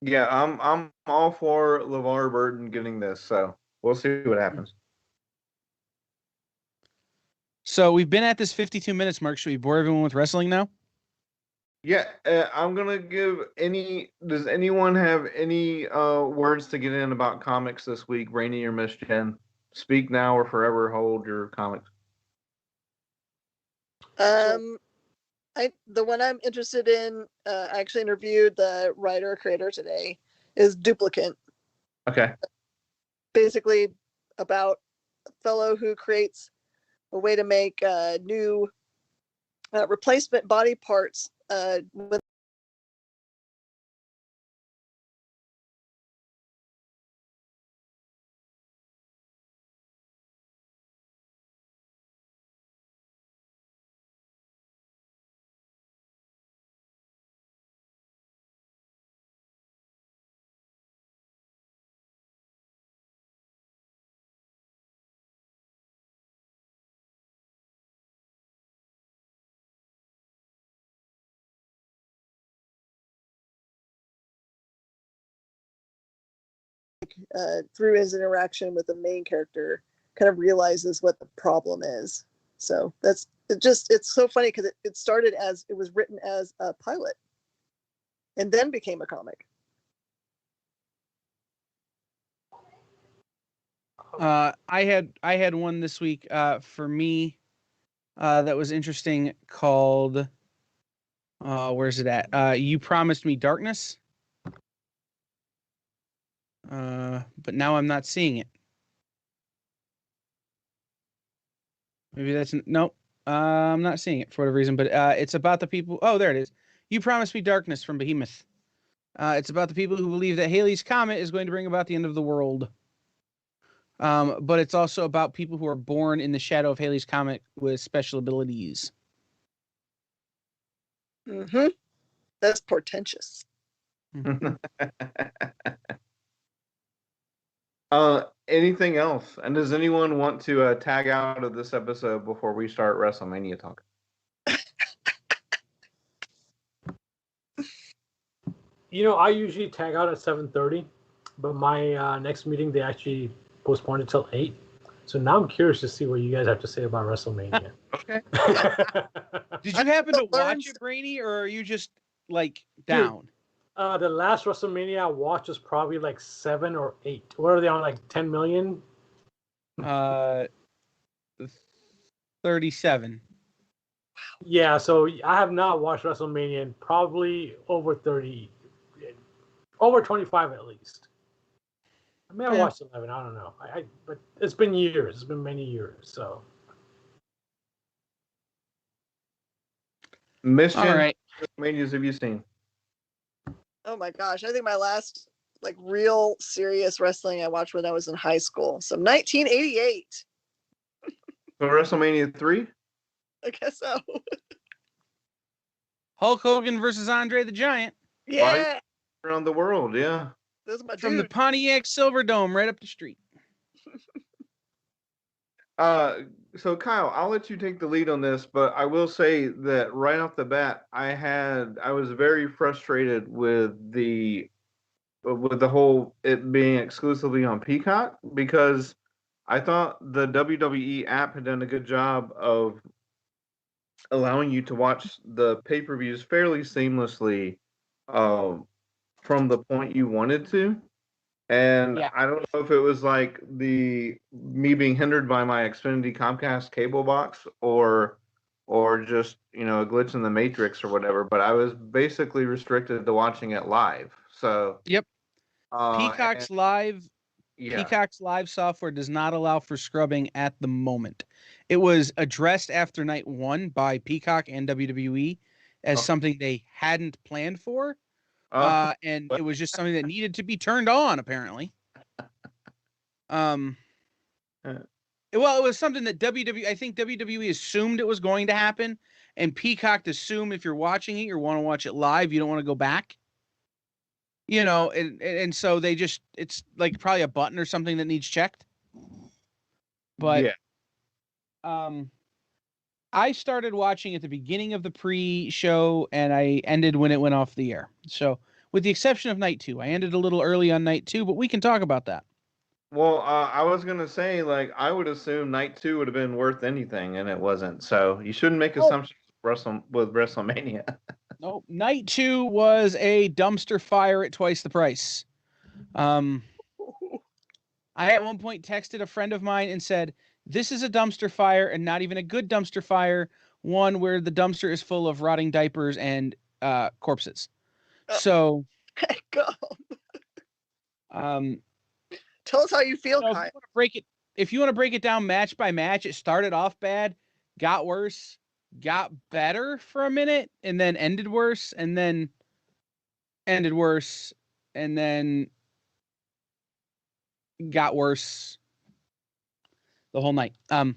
Yeah, I'm all for LeVar Burton getting this, so we'll see what happens. So we've been at this 52 minutes mark. Should we bore everyone with wrestling now? Yeah, I'm gonna give any. Does anyone have any words to get in about comics this week? Rainey or Miss Jen? Speak now or forever hold your comics. The one I'm interested in, I actually interviewed the writer creator today, is Duplicant. Okay. Basically about a fellow who creates a way to make new replacement body parts with through his interaction with the main character, kind of realizes what the problem is. So it's so funny because it started as, it was written as a pilot and then became a comic. I had one this week for me that was interesting called where's it at? You Promised Me Darkness. But now I'm not seeing it. Maybe that's no. I'm not seeing it for whatever reason, but it's about the people. Oh, there it is. You Promised Me Darkness from Behemoth. It's about the people who believe that Halley's Comet is going to bring about the end of the world. But it's also about people who are born in the shadow of Halley's Comet with special abilities. Mm-hmm. That's portentous. Anything else? And does anyone want to tag out of this episode before we start WrestleMania talk? I usually tag out at 7:30, but my next meeting, they actually postponed it till 8. So now I'm curious to see what you guys have to say about WrestleMania. Okay. Did you happen to watch it, Brainy, or are you just like down? The last WrestleMania I watched was probably like 7 or 8. What are they on, like 10 million? 37. Yeah, so I have not watched WrestleMania in probably over 30, over 25 at least. I may have watched 11. I don't know. But it's been years. It's been many years. So. Mission. All right. WrestleManias have you seen? Oh my gosh. I think my last like real serious wrestling I watched when I was in high school. So 1988. So WrestleMania 3? I guess so. Hulk Hogan versus Andre the Giant. Yeah. Around the world, yeah. Those are my From the Pontiac Silverdome right up the street. So Kyle, I'll let you take the lead on this, but I will say that right off the bat, I was very frustrated with the whole it being exclusively on Peacock, because I thought the WWE app had done a good job of allowing you to watch the pay-per-views fairly seamlessly from the point you wanted to. And Yeah. I don't know if it was like me being hindered by my Xfinity Comcast cable box or just, a glitch in the matrix or whatever, but I was basically restricted to watching it live. So Yep. Peacock's live software does not allow for scrubbing at the moment. It was addressed after night 1 by Peacock and WWE as something they hadn't planned for. And it was just something that needed to be turned on, apparently. Well, it was something that I think WWE assumed it was going to happen, and Peacock assumed if you're watching it, you want to watch it live, you don't want to go back. You know, and so it's like probably a button or something that needs checked. But yeah. I started watching at the beginning of the pre-show and I ended when it went off the air. So with the exception of night 2, I ended a little early on night 2, but we can talk about that. Well, I was gonna say, like, I would assume night 2 would have been worth anything, and it wasn't. So you shouldn't make assumptions with WrestleMania. No, night 2 was a dumpster fire at twice the price. I at one point texted a friend of mine and said, "This is a dumpster fire, and not even a good dumpster fire. One where the dumpster is full of rotting diapers and corpses." So, Go. um, Tell us how you feel, if Kai. you want to break it down match by match, it started off bad, got worse, got better for a minute, and then ended worse, and then ended worse, and then got worse the whole night. And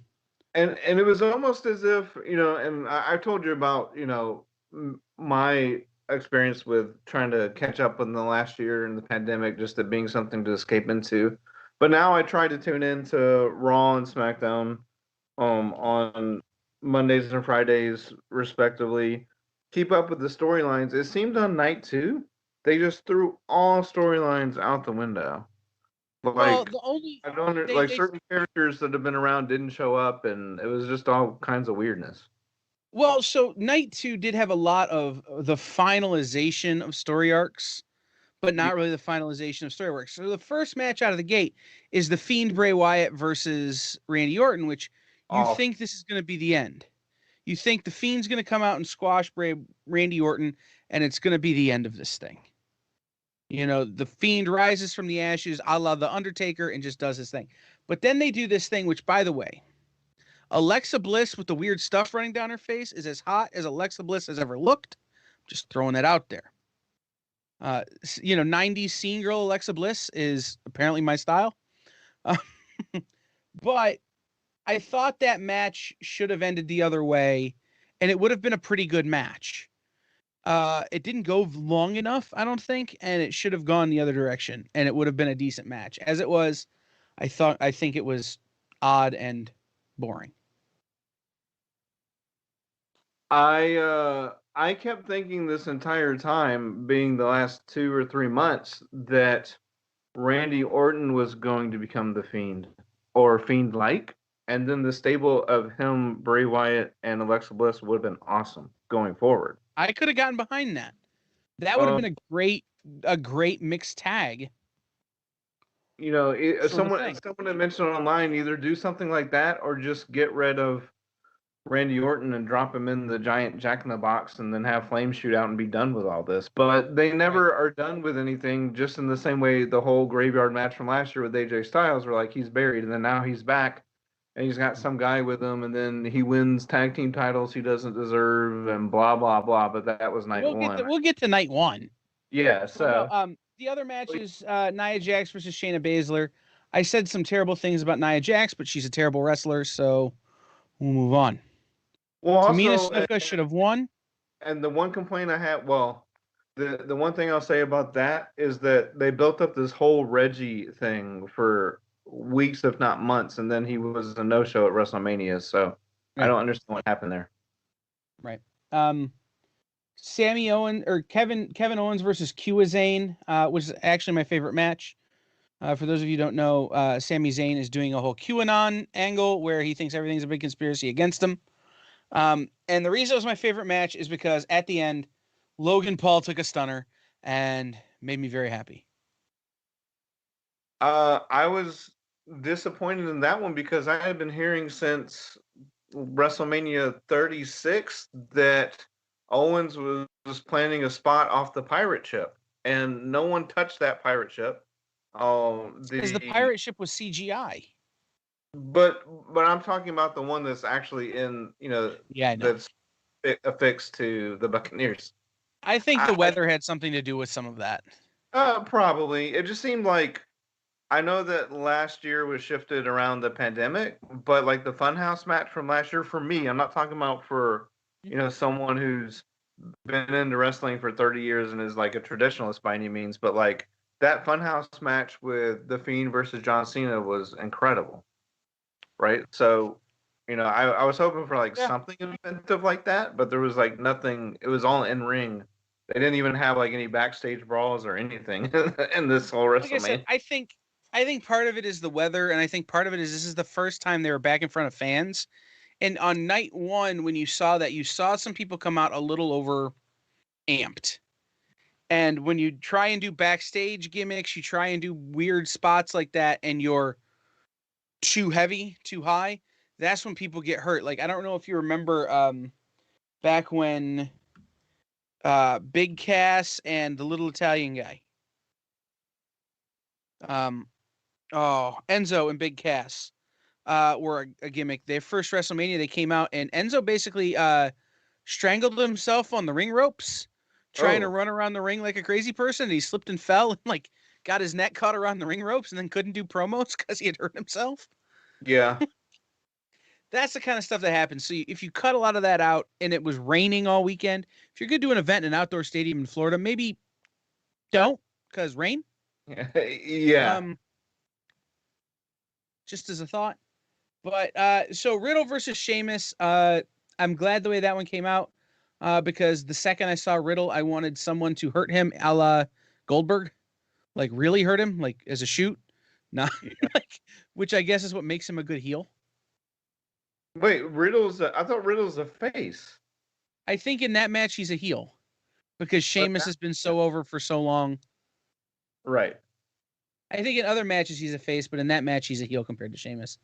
it was almost as if, you know, and I told you about, you know, my experience with trying to catch up in the last year in the pandemic, just it being something to escape into. But now I try to tune into Raw and SmackDown on Mondays and Fridays, respectively. Keep up with the storylines. It seemed on night 2, they just threw all storylines out the window. Like, well, the only I don't like certain characters that have been around didn't show up, and it was just all kinds of weirdness. Well, so night 2 did have a lot of the finalization of story arcs, but not really the finalization of story arcs. So the first match out of the gate is the Fiend Bray Wyatt versus Randy Orton, which you think this is going to be the end. You think the Fiend's going to come out and squash Randy Orton, and it's going to be the end of this thing. You know, the Fiend rises from the ashes, a la The Undertaker, and just does his thing. But then they do this thing, which, by the way, Alexa Bliss with the weird stuff running down her face is as hot as Alexa Bliss has ever looked. Just throwing that out there. You know, 90s scene girl Alexa Bliss is apparently my style. But I thought that match should have ended the other way, and it would have been a pretty good match. It didn't go long enough, I don't think, and it should have gone the other direction, and it would have been a decent match. As it was, I think it was odd and boring. I kept thinking this entire time, being the last 2 or 3 months, that Randy Orton was going to become the Fiend, or Fiend-like, and then the stable of him, Bray Wyatt, and Alexa Bliss would have been awesome going forward. I could have gotten behind that. That would have been a great mixed tag. You know, someone had mentioned online, either do something like that or just get rid of Randy Orton and drop him in the giant Jack-in-the-Box and then have Flames shoot out and be done with all this. But they never are done with anything, just in the same way the whole graveyard match from last year with AJ Styles, where like he's buried and then now he's back and he's got some guy with him and then he wins tag team titles he doesn't deserve and blah, blah, blah. But that was night 1. We'll get to night 1. Yeah, so... the other match is Nia Jax versus Shayna Baszler. I said some terrible things about Nia Jax, but she's a terrible wrestler, so we'll move on. Well, Tamina Snuka should have won. And the one complaint I had, the one thing I'll say about that is that they built up this whole Reggie thing for weeks, if not months, and then he was a no-show at WrestleMania, so I don't understand what happened there. Right. Kevin Owens versus Q Zane, which is actually my favorite match. For those of you who don't know, Sami Zayn is doing a whole QAnon angle where he thinks everything's a big conspiracy against him. And the reason it was my favorite match is because at the end, Logan Paul took a stunner and made me very happy. I was disappointed in that one because I had been hearing since WrestleMania 36 that Owens was planning a spot off the pirate ship, and no one touched that pirate ship. Because the pirate ship was CGI. But I'm talking about the one that's actually in, that's affixed to the Buccaneers. I think the weather had something to do with some of that. Probably. It just seemed like, I know that last year was shifted around the pandemic, but like the Funhouse match from last year, for me, I'm not talking about for, someone who's been into wrestling for 30 years and is like a traditionalist by any means, but like that Funhouse match with the Fiend versus John Cena was incredible, right? So, I was hoping for like something inventive like that, but there was like nothing. It was all in ring. They didn't even have like any backstage brawls or anything in this whole WrestleMania. Like I said, I think part of it is the weather, and I think part of it is this is the first time they were back in front of fans. And on night one, when you saw that, you saw some people come out a little over amped. And when you try and do backstage gimmicks, you try and do weird spots like that, and you're too heavy, too high, that's when people get hurt. Like, I don't know if you remember back when Big Cass and the little Italian guy. Enzo and Big Cass were a gimmick. Their first WrestleMania, they came out, and Enzo basically strangled himself on the ring ropes, trying to run around the ring like a crazy person. And he slipped and fell and like got his neck caught around the ring ropes, and then couldn't do promos because he had hurt himself. Yeah. That's the kind of stuff that happens. So if you cut a lot of that out, and it was raining all weekend, if you're going to do an event in an outdoor stadium in Florida, maybe don't, because rain. Yeah. Just as a thought. But so Riddle versus Sheamus, I'm glad the way that one came out, because the second I saw Riddle, I wanted someone to hurt him a la Goldberg, like really hurt him, like as a shoot, not like, which I guess is what makes him a good heel. Wait, I thought Riddle's a face. I think in that match he's a heel because Sheamus has been so over for so long. Right. I think in other matches he's a face, but in that match he's a heel compared to Sheamus.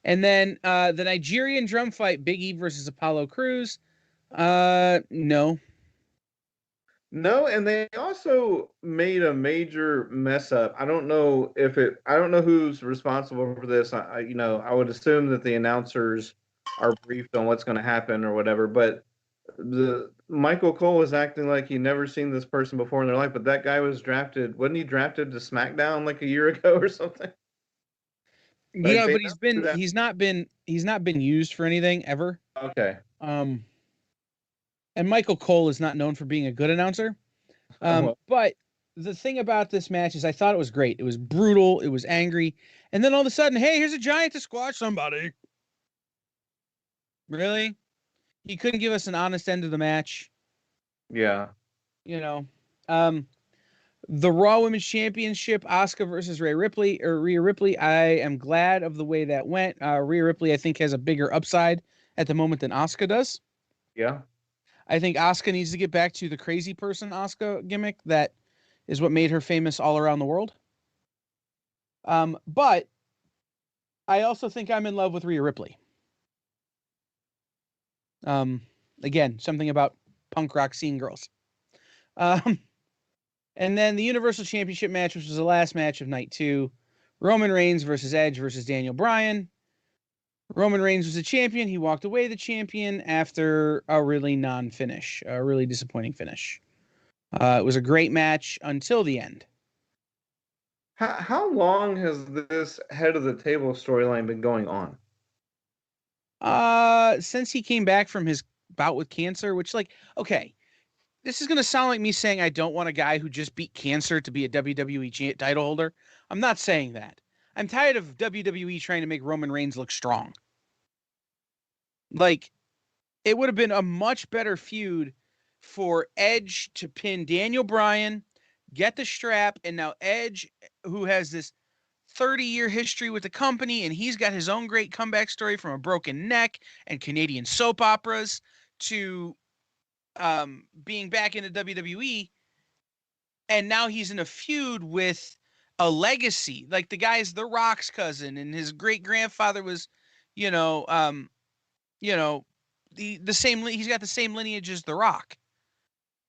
And then the Nigerian drum fight, Big E versus Apollo Crews. No. No, and they also made a major mess up. I don't know who's responsible for this. I would assume that the announcers are briefed on what's going to happen or whatever, but the Michael Cole was acting like he'd never seen this person before in their life, but that guy wasn't he drafted to SmackDown like a year ago or something? Like, yeah, but he's not been used for anything ever. Okay. And Michael Cole is not known for being a good announcer. But the thing about this match is I thought it was great. It was brutal. It was angry. And then all of a sudden, hey, here's a giant to squash somebody. Really? He couldn't give us an honest end of the match. Yeah. The Raw Women's Championship, Asuka versus Rhea Ripley. I am glad of the way that went. Rhea Ripley, I think, has a bigger upside at the moment than Asuka does. Yeah. I think Asuka needs to get back to the crazy person Asuka gimmick that is what made her famous all around the world. But I also think I'm in love with Rhea Ripley. Again, something about punk rock scene girls. And then the Universal Championship match, which was the last match of night 2, Roman Reigns versus Edge versus Daniel Bryan. Roman Reigns was the champion. He walked away the champion after a really non-finish, a really disappointing finish. It was a great match until the end. How long has this head of the table storyline been going on? Since he came back from his bout with cancer, which, like, okay, this is going to sound like me saying I don't want a guy who just beat cancer to be a WWE title holder. I'm not saying that. I'm tired of WWE trying to make Roman Reigns look strong. Like, it would have been a much better feud for Edge to pin Daniel Bryan, get the strap, and now Edge, who has this 30-year history with the company, and he's got his own great comeback story from a broken neck and Canadian soap operas to being back into WWE, and now he's in a feud with a legacy. Like, the guy's The Rock's cousin, and his great-grandfather was, the same. He's got the same lineage as The Rock,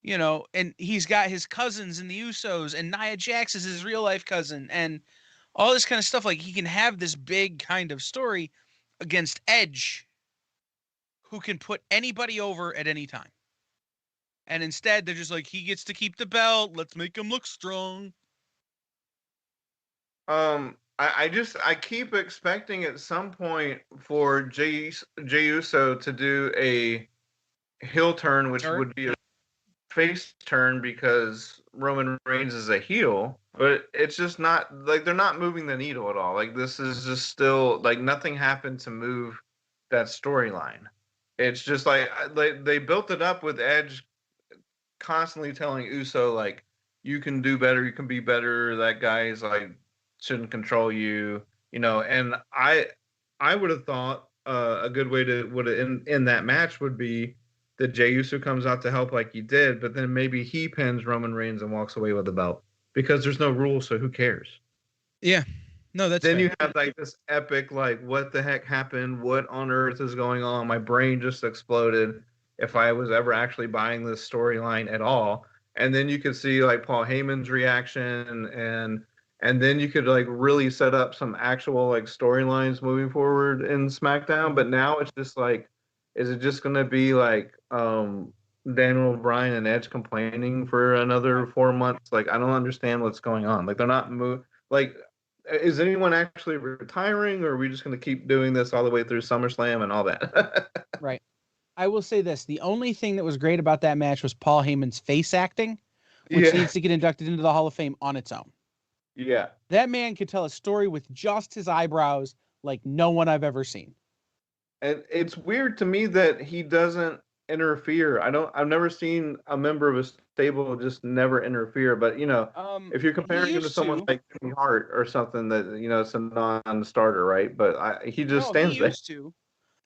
and he's got his cousins in the Usos, and Nia Jax is his real life cousin, and all this kind of stuff. Like, he can have this big kind of story against Edge, who can put anybody over at any time. And instead, they're just like, he gets to keep the belt. Let's make him look strong. I keep expecting at some point for Jey Uso to do a heel turn, which would be face turn because Roman Reigns is a heel, but it's just not like they're not moving the needle at all. Like this is just still like nothing happened to move that storyline. It's just like they built it up with Edge constantly telling Uso like you can do better, you can be better. That guy's like shouldn't control you, you know. And I would have thought a good way to would in that match would be that Jey Uso comes out to help like he did, but then maybe he pins Roman Reigns and walks away with the belt because there's no rules, so who cares? Yeah, no, that's Then fair. you have like this epic like what the heck happened? What on earth is going on? My brain just exploded. If I was ever actually buying this storyline at all, and then you could see like Paul Heyman's reaction and then you could like really set up some actual like storylines moving forward in SmackDown. But now it's just like, is it just gonna be like Daniel Bryan and Edge complaining for another 4 months? Like I don't understand what's going on. Like they're not like is anyone actually retiring, or are we just going to keep doing this all the way through SummerSlam and all that? Right. I will say this. The only thing that was great about that match was Paul Heyman's face acting, which needs to get inducted into the Hall of Fame on its own. Yeah. That man could tell a story with just his eyebrows like no one I've ever seen. And it's weird to me that he doesn't interfere. I've never seen a member of a stable just never interfere. But you know, if you're comparing him to someone like Jimmy Hart or something that you know it's a non-starter, right? But he just stands there.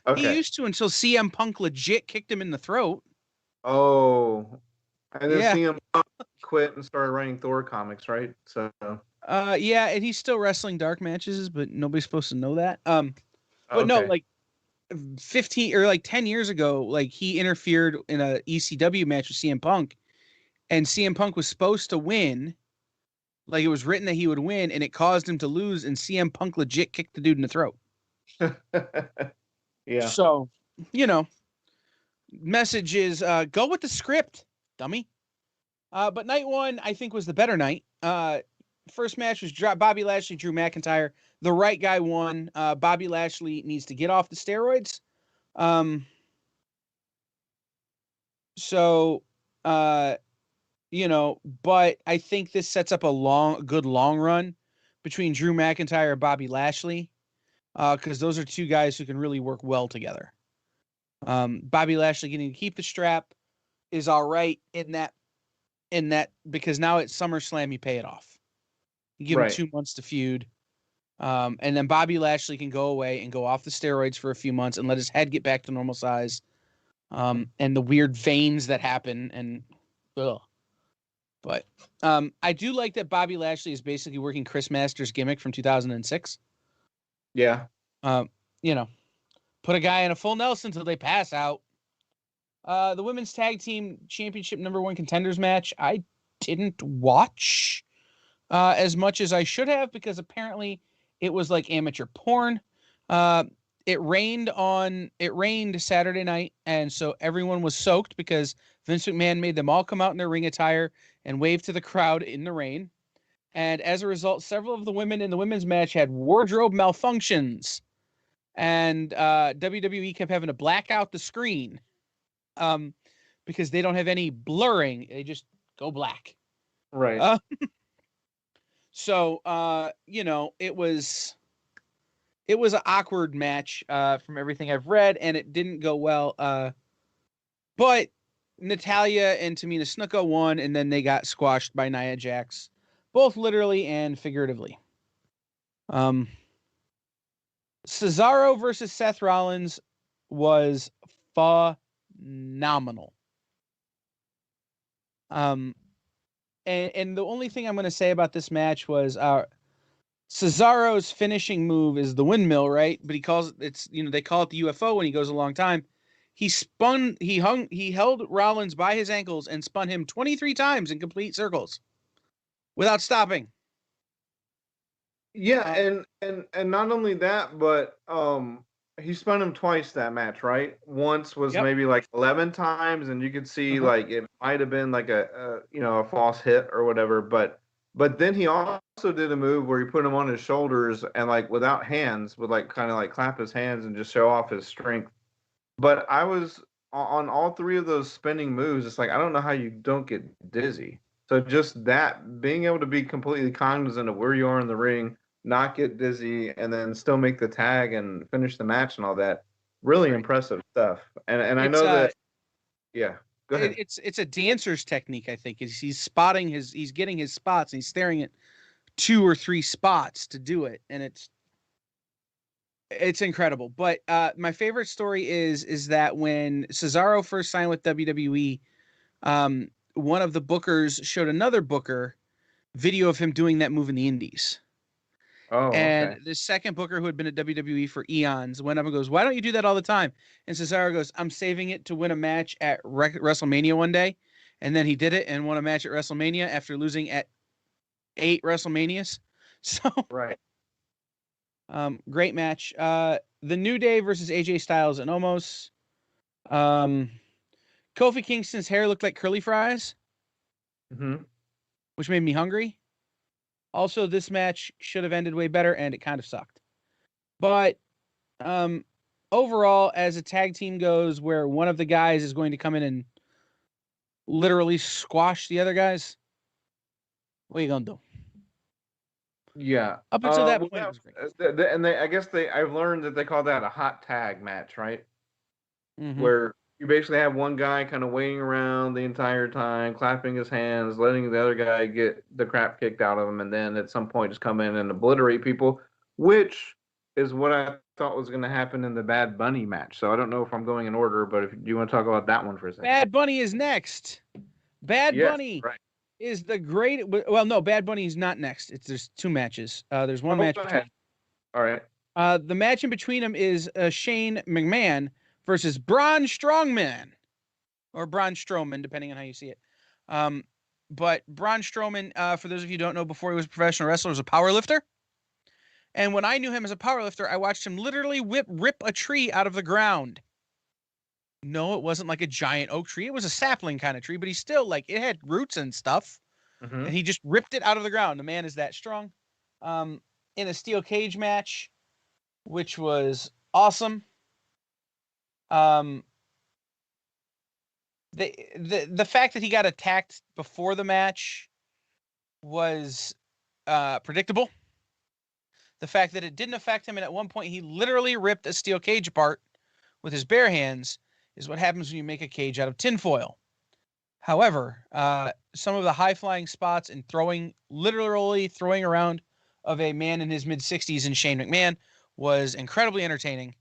Okay. He used to until CM Punk legit kicked him in the throat. Oh, and then CM Punk quit and started writing Thor comics, right? So. Yeah, and he's still wrestling dark matches, but nobody's supposed to know that. But no, like 15 or like 10 years ago, like he interfered in a ECW match with CM Punk, and CM Punk was supposed to win. Like it was written that he would win, and it caused him to lose, and CM Punk legit kicked the dude in the throat. Yeah. So, you know, message is go with the script, dummy. But night one, I think, was the better night. First match was Bobby Lashley, Drew McIntyre. The right guy won. Bobby Lashley needs to get off the steroids. You know, but I think this sets up a good long run between Drew McIntyre and Bobby Lashley. Because those are two guys who can really work well together. Bobby Lashley getting to keep the strap is all right in that because now at SummerSlam you pay it off. You give him 2 months to feud. And then Bobby Lashley can go away and go off the steroids for a few months and let his head get back to normal size. And the weird veins that happen and ugh. But I do like that Bobby Lashley is basically working Chris Masters' gimmick from 2006. Yeah. You know, put a guy in a full Nelson until they pass out. The women's tag team championship #1 contenders match, I didn't watch as much as I should have because apparently it was like amateur porn. It rained Saturday night, and so everyone was soaked because Vince McMahon made them all come out in their ring attire and wave to the crowd in the rain. And as a result, several of the women in the women's match had wardrobe malfunctions. And WWE kept having to black out the screen because they don't have any blurring. They just go black. Right. So, you know, it was an awkward match from everything I've read, and it didn't go well. But Natalya and Tamina Snuka won, and then they got squashed by Nia Jax, both literally and figuratively. Cesaro versus Seth Rollins was phenomenal. And the only thing I'm going to say about this match was Cesaro's finishing move is the windmill, right? But they call it the UFO when he goes a long time. He held Rollins by his ankles and spun him 23 times in complete circles without stopping. Yeah, and not only that, but he spun him twice that match, right? Once was maybe like 11 times, and you could see like it might have been like a false hit or whatever, but then he also did a move where he put him on his shoulders and like without hands would like kind of like clap his hands and just show off his strength. But I was on all three of those spinning moves, it's like I don't know how you don't get dizzy. So just that being able to be completely cognizant of where you are in the ring, not get dizzy, and then still make the tag and finish the match and all that, really impressive stuff. And I It's know that, yeah. Go ahead. it's a dancer's technique. I think is he's getting his spots and he's staring at 2 or 3 spots to do it, and it's incredible. But my favorite story is that when Cesaro first signed with WWE, one of the bookers showed another booker video of him doing that move in the Indies. Oh, and okay. the second booker, who had been at WWE for eons, went up and goes, "Why don't you do that all the time?" And Cesaro goes, "I'm saving it to win a match at WrestleMania one day." And then he did it and won a match at WrestleMania after losing at 8 WrestleManias. So Right. great match. The New Day versus AJ Styles and Omos. Kofi Kingston's hair looked like curly fries, Mm-hmm. which made me hungry. Also, this match should have ended way better, and it kind of sucked. But overall, as a tag team goes, where one of the guys is going to come in and literally squash the other guys, what are you gonna do? Yeah. Up until that well, point, it was great. I guess I've learned that they call that a hot tag match, right? Mhm. Where you basically have one guy kind of waiting around the entire time, clapping his hands, letting the other guy get the crap kicked out of him, and then at some point just come in and obliterate people, which is what I thought was going to happen in the Bad Bunny match. So I don't know if I'm going in order, but if you want to talk about that one for a second. Bad Bunny is next. Bad Yes, Bunny right. is the great. Well, no, Bad Bunny is not next. There's 2 matches. There's one match. Go ahead. All right. The match in between them is Shane McMahon versus Braun Strongman, or Braun Strowman, depending on how you see it. But Braun Strowman, for those of you who don't know, before he was a professional wrestler, was a power lifter. And when I knew him as a power lifter, I watched him literally rip a tree out of the ground. No, it wasn't like a giant oak tree. It was a sapling kind of tree, but he still, like, it had roots and stuff. Mm-hmm. And he just ripped it out of the ground. The man is that strong. In a steel cage match, which was awesome. The fact that he got attacked before the match was predictable. The fact that it didn't affect him, and at one point he literally ripped a steel cage apart with his bare hands, is what happens when you make a cage out of tinfoil. However, some of the high-flying spots and literally throwing around of a man in his mid-60s in Shane McMahon was incredibly entertaining.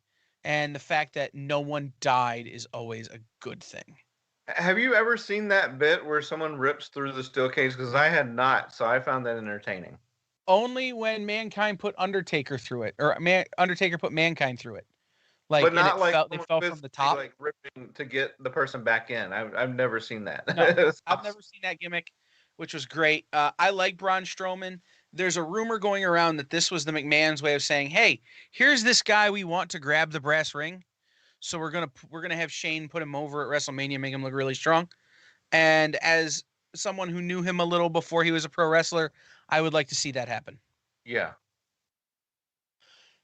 And the fact that no one died is always a good thing. Have you ever seen that bit where someone rips through the steel cage? Because I had not, so I found that entertaining. Only when Mankind put Undertaker through it, or Undertaker put Mankind through it. Like, but not like they fell from the top, like ripping to get the person back in. I've never seen that. No, I've never seen that gimmick, which was great. I like Braun Strowman. There's a rumor going around that this was the McMahon's way of saying, "Hey, here's this guy we want to grab the brass ring, so we're gonna have Shane put him over at WrestleMania, make him look really strong." And as someone who knew him a little before he was a pro wrestler, I would like to see that happen. Yeah.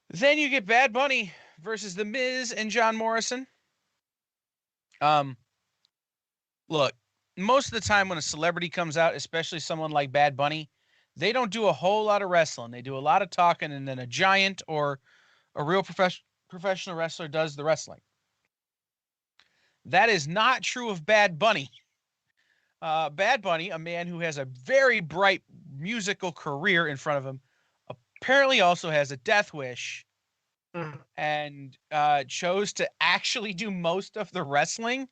Then you get Bad Bunny versus The Miz and John Morrison. Look, most of the time when a celebrity comes out, especially someone like Bad Bunny, they don't do a whole lot of wrestling. They do a lot of talking, and then a giant or a real professional wrestler does the wrestling. That is not true of Bad Bunny. Bad Bunny, a man who has a very bright musical career in front of him, apparently also has a death wish and chose to actually do most of the wrestling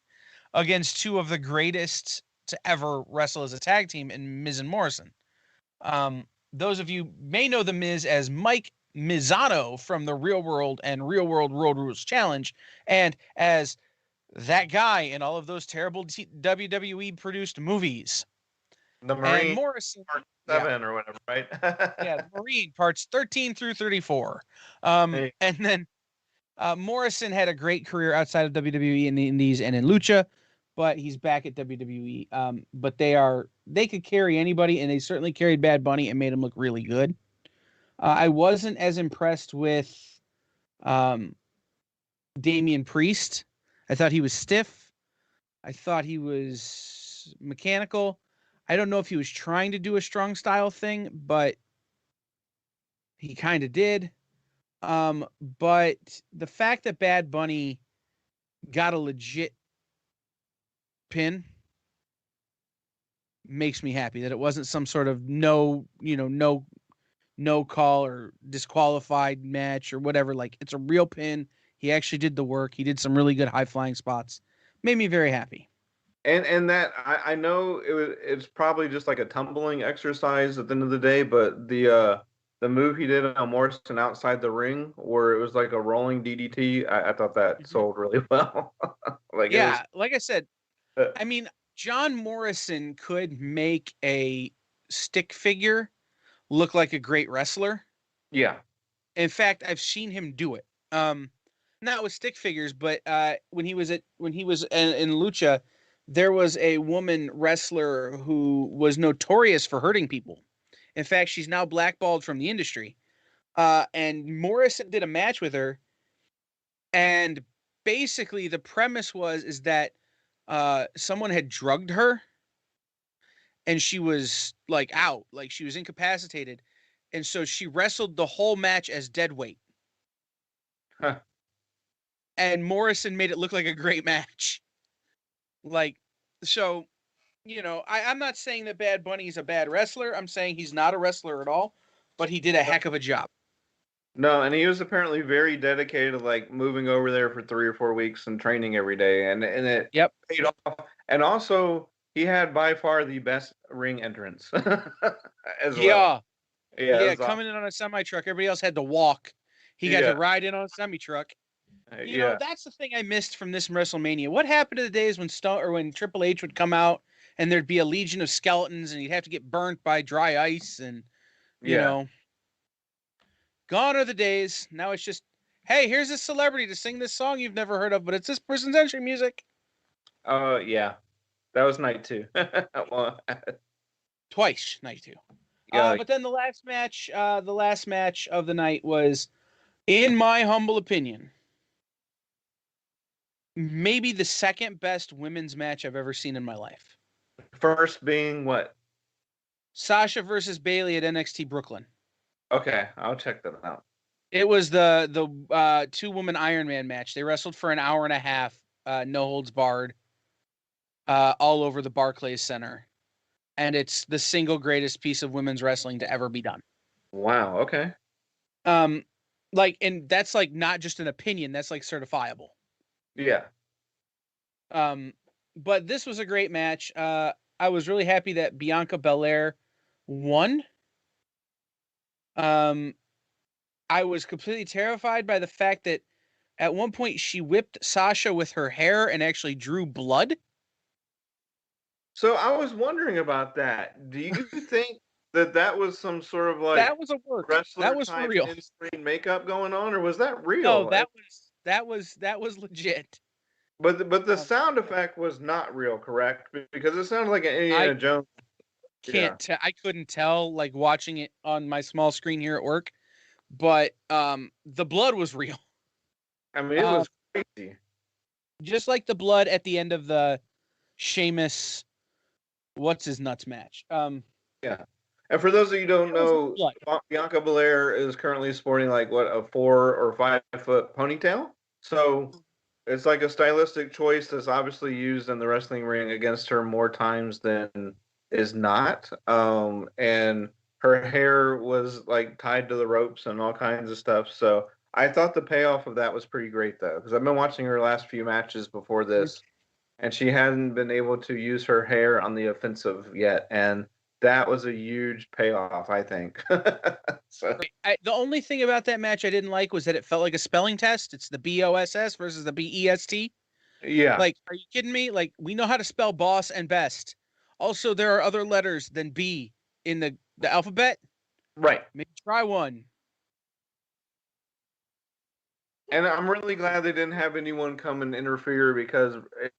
against 2 of the greatest to ever wrestle as a tag team in Miz and Morrison. Those of you may know The Miz as Mike Mizano from the Real World and Real World Road Rules Challenge, and as that guy in all of those terrible WWE produced movies. The Marine, and Morrison, part 7 or whatever, right? yeah, the Marine parts 13 through 34. Hey. And then Morrison had a great career outside of WWE in the Indies and in Lucha, but he's back at WWE. But they could carry anybody, and they certainly carried Bad Bunny and made him look really good. I wasn't as impressed with Damian Priest. I thought he was stiff. I thought he was mechanical. I don't know if he was trying to do a strong style thing, but he kind of did. But the fact that Bad Bunny got a legit pin makes me happy. That it wasn't some sort of no call or disqualified match or whatever. Like, it's a real pin. He actually did the work. He did some really good high flying spots. Made me very happy. And that I know it's probably just like a tumbling exercise at the end of the day, but the move he did on Morrison outside the ring, where it was like a rolling DDT, I thought that sold really well. Like, yeah, like I said, uh, I mean, John Morrison could make a stick figure look like a great wrestler. yeah. In fact, I've seen him do it. Not with stick figures, but when he was in Lucha, there was a woman wrestler who was notorious for hurting people. In fact, she's now blackballed from the industry. And Morrison did a match with her, and basically the premise is that someone had drugged her, and she was like out, like she was incapacitated, and so she wrestled the whole match as dead weight. Huh. And Morrison made it look like a great match. Like, so, I'm not saying that Bad Bunny is a bad wrestler. I'm saying he's not a wrestler at all, but he did a heck of a job. No, and he was apparently very dedicated to like moving over there for 3 or 4 weeks and training every day, and it paid off. And also, he had by far the best ring entrance as well. Yeah, coming in on a semi truck. Everybody else had to walk. He got to ride in on a semi truck. That's the thing I missed from this WrestleMania. What happened to the days when Triple H would come out and there'd be a legion of skeletons and he'd have to get burnt by dry ice and gone are the days. Now it's just, hey, here's this celebrity to sing this song you've never heard of, but it's this person's entry music. Yeah, that was night 2. Twice night 2. Yeah. But then the last match of the night was, in my humble opinion, maybe the second best women's match I've ever seen in my life. First being what? Sasha versus Bayley at NXT Brooklyn. Okay, I'll check that out. It was the 2-woman Iron Man match. They wrestled for an hour and a half, no holds barred, all over the Barclays Center. And it's the single greatest piece of women's wrestling to ever be done. Wow, okay. And that's like not just an opinion, that's like certifiable. Yeah. But this was a great match. I was really happy that Bianca Belair won. I was completely terrified by the fact that at one point she whipped Sasha with her hair and actually drew blood. So I was wondering about that. Do you think that was some sort of like that was a work wrestler that was for real in-screen makeup going on, or was that real? No, that was legit. But the sound effect was not real, correct? Because it sounded like an Indiana Jones. I couldn't tell, like, watching it on my small screen here at work, but the blood was real. I mean, it was crazy. Just like the blood at the end of the Sheamus what's his nuts match. Yeah. And for those of you who don't know, Bianca Belair is currently sporting like a 4 or 5 foot ponytail. So it's like a stylistic choice that's obviously used in the wrestling ring against her more times than is not. And her hair was like tied to the ropes and all kinds of stuff. So I thought the payoff of that was pretty great, though, because I've been watching her last few matches before this, and she hadn't been able to use her hair on the offensive yet. And that was a huge payoff, I think. So the only thing about that match I didn't like was that it felt like a spelling test. It's the BOSS versus the BEST. Yeah. Like, are you kidding me? Like, we know how to spell boss and best. Also, there are other letters than B in the alphabet. Right. Maybe try one. And I'm really glad they didn't have anyone come and interfere, because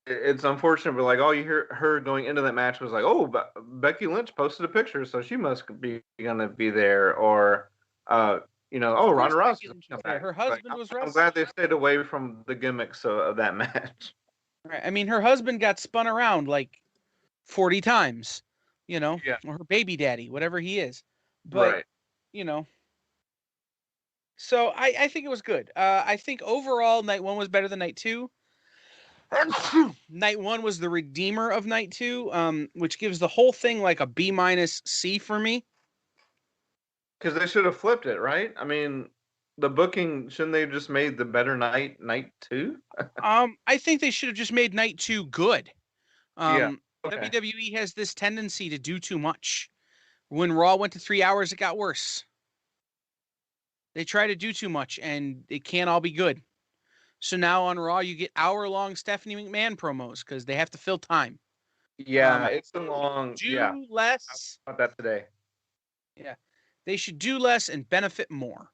it's unfortunate, but like all you hear her going into that match was like, oh, Becky Lynch posted a picture, so she must be gonna be there, or oh, Ronda Rousey. Her husband was wrestling. I'm glad they stayed away from the gimmicks of that match. Right. I mean, her husband got spun around like 40 times, Yeah. or her baby daddy, whatever he is. But, Right. So I think it was good. I think overall night 1 was better than night 2. Night 1 was the redeemer of night 2, which gives the whole thing like a B- C for me. Because they should have flipped it, right? I mean, the booking, shouldn't they have just made the better night 2? I think they should have just made night 2 good. Yeah. Okay. WWE has this tendency to do too much. When Raw went to 3 hours, it got worse. They try to do too much, and it can't all be good. So now on Raw, you get hour-long Stephanie McMahon promos because they have to fill time. Yeah, it's a long. Do less. About that today. Yeah, they should do less and benefit more.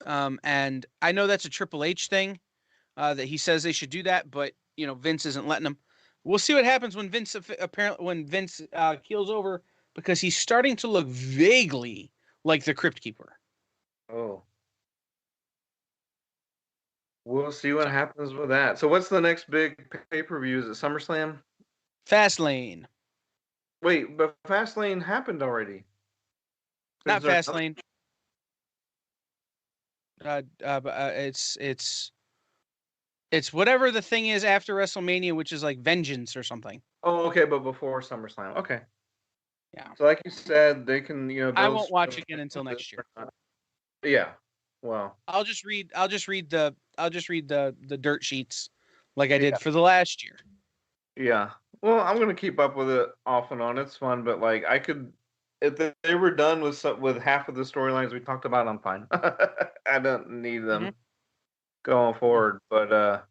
And I know that's a Triple H thing, that he says they should do that, but Vince isn't letting them. We'll see what happens when Vince keels over, because he's starting to look vaguely like the Crypt Keeper. Oh. We'll see what happens with that. So what's the next big pay-per-view? Is it SummerSlam? Fastlane. Wait, but Fastlane happened already. Not Fastlane. It's whatever the thing is after WrestleMania, which is like Vengeance or something. Oh, okay, but before SummerSlam. Okay. Yeah. So like you said, they can, I won't watch again until next year. Yeah. Well. I'll just read the dirt sheets like I did for the last year. Yeah. Well, I'm gonna keep up with it off and on. It's fun, but like I could, if they were done with half of the storylines we talked about, I'm fine. I don't need them going forward. But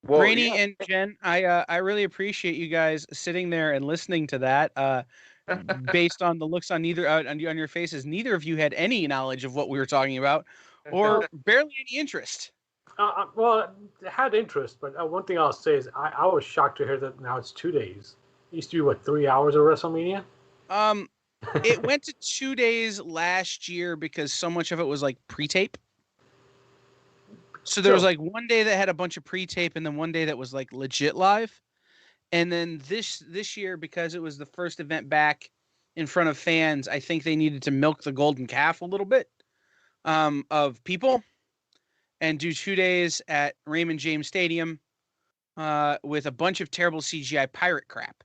Brainy and Jen, I really appreciate you guys sitting there and listening to that. Based on the looks on on your faces, neither of you had any knowledge of what we were talking about, or barely any interest. Well, I had interest, but one thing I'll say is I was shocked to hear that now it's 2 days. It used to be 3 hours of WrestleMania. It went to 2 days last year because so much of it was like pre-tape. So there was like one day that had a bunch of pre-tape, and then one day that was like legit live. And then this year, because it was the first event back in front of fans, I think they needed to milk the golden calf a little bit of people, and do 2 days at Raymond James Stadium with a bunch of terrible CGI pirate crap.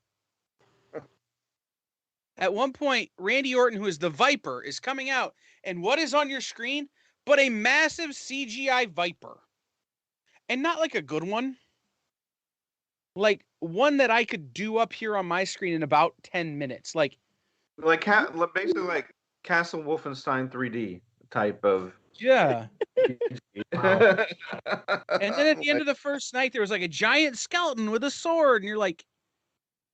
At one point, Randy Orton, who is the Viper, is coming out, and what is on your screen but a massive CGI Viper? And not like a good one. Like one that I could do up here on my screen in about 10 minutes. Like basically like Castle Wolfenstein 3D type of. Yeah. And then at the end of the first night, there was like a giant skeleton with a sword, and you're like,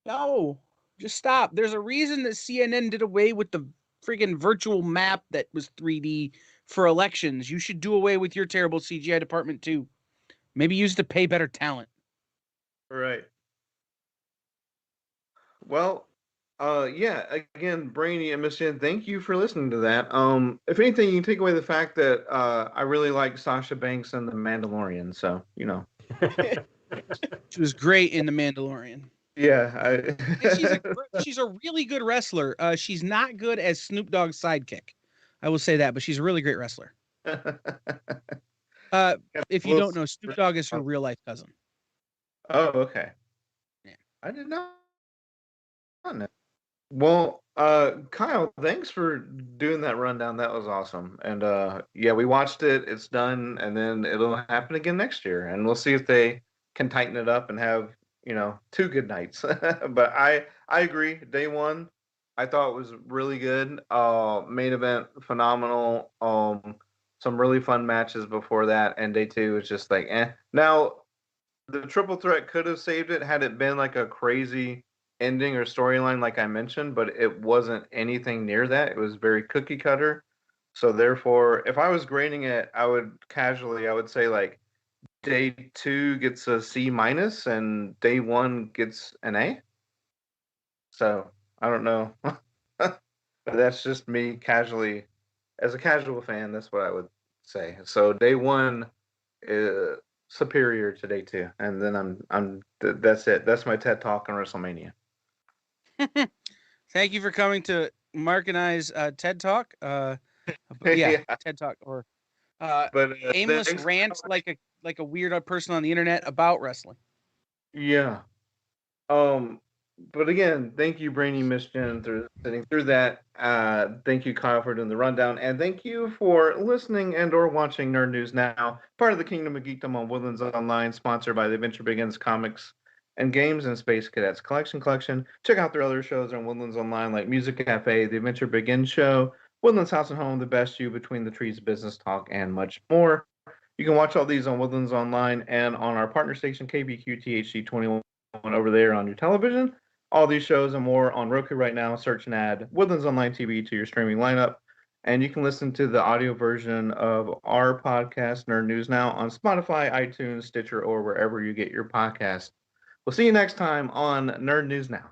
no, just stop. There's a reason that CNN did away with the freaking virtual map that was 3D for elections. You should do away with your terrible CGI department too. Maybe use it to pay better talent. Right. Well, yeah, again, Brainy and Miss Jen, thank you for listening to that. If anything, you can take away the fact that I really like Sasha Banks and The Mandalorian, so, She was great in The Mandalorian. Yeah. She's a really good wrestler. She's not good as Snoop Dogg's sidekick. I will say that, but she's a really great wrestler. If you don't know, Snoop Dogg is her real life cousin. Oh, okay. Yeah. I did not know. Well, Kyle, thanks for doing that rundown. That was awesome. And yeah, we watched it. It's done, and then it'll happen again next year, and we'll see if they can tighten it up and have 2 good nights. But I agree. Day 1, I thought was really good. Main event phenomenal. Some really fun matches before that, and day 2 was just like eh. Now, the triple threat could have saved it had it been like a crazy ending or storyline like I mentioned, but it wasn't anything near that. It was very cookie cutter. So therefore, if I was grading it, I would say like day 2 gets a C- and day 1 gets an A. So I don't know. But that's just me casually, as a casual fan, that's what I would say. So day 1 superior today too. And then that's it. That's my TED talk on WrestleMania. Thank you for coming to Mark and I's TED Talk. Yeah, TED Talk or aimless rant like a weird person on the internet about wrestling. Yeah. But again, thank you, Brainy Miss Jen, for sitting through that. Thank you, Kyle, for doing the rundown, and thank you for listening and/or watching Nerd News Now, part of the Kingdom of Geekdom on Woodlands Online, sponsored by the Adventure Begins Comics and Games and Space Cadets Collection. Check out their other shows on Woodlands Online, like Music Cafe, The Adventure Begins Show, Woodlands House and Home, The Best You, Between the Trees, Business Talk, and much more. You can watch all these on Woodlands Online and on our partner station, KBQTHD 21 over there on your television. All these shows and more on Roku right now. Search and add Woodlands Online TV to your streaming lineup. And you can listen to the audio version of our podcast, Nerd News Now, on Spotify, iTunes, Stitcher, or wherever you get your podcast. We'll see you next time on Nerd News Now.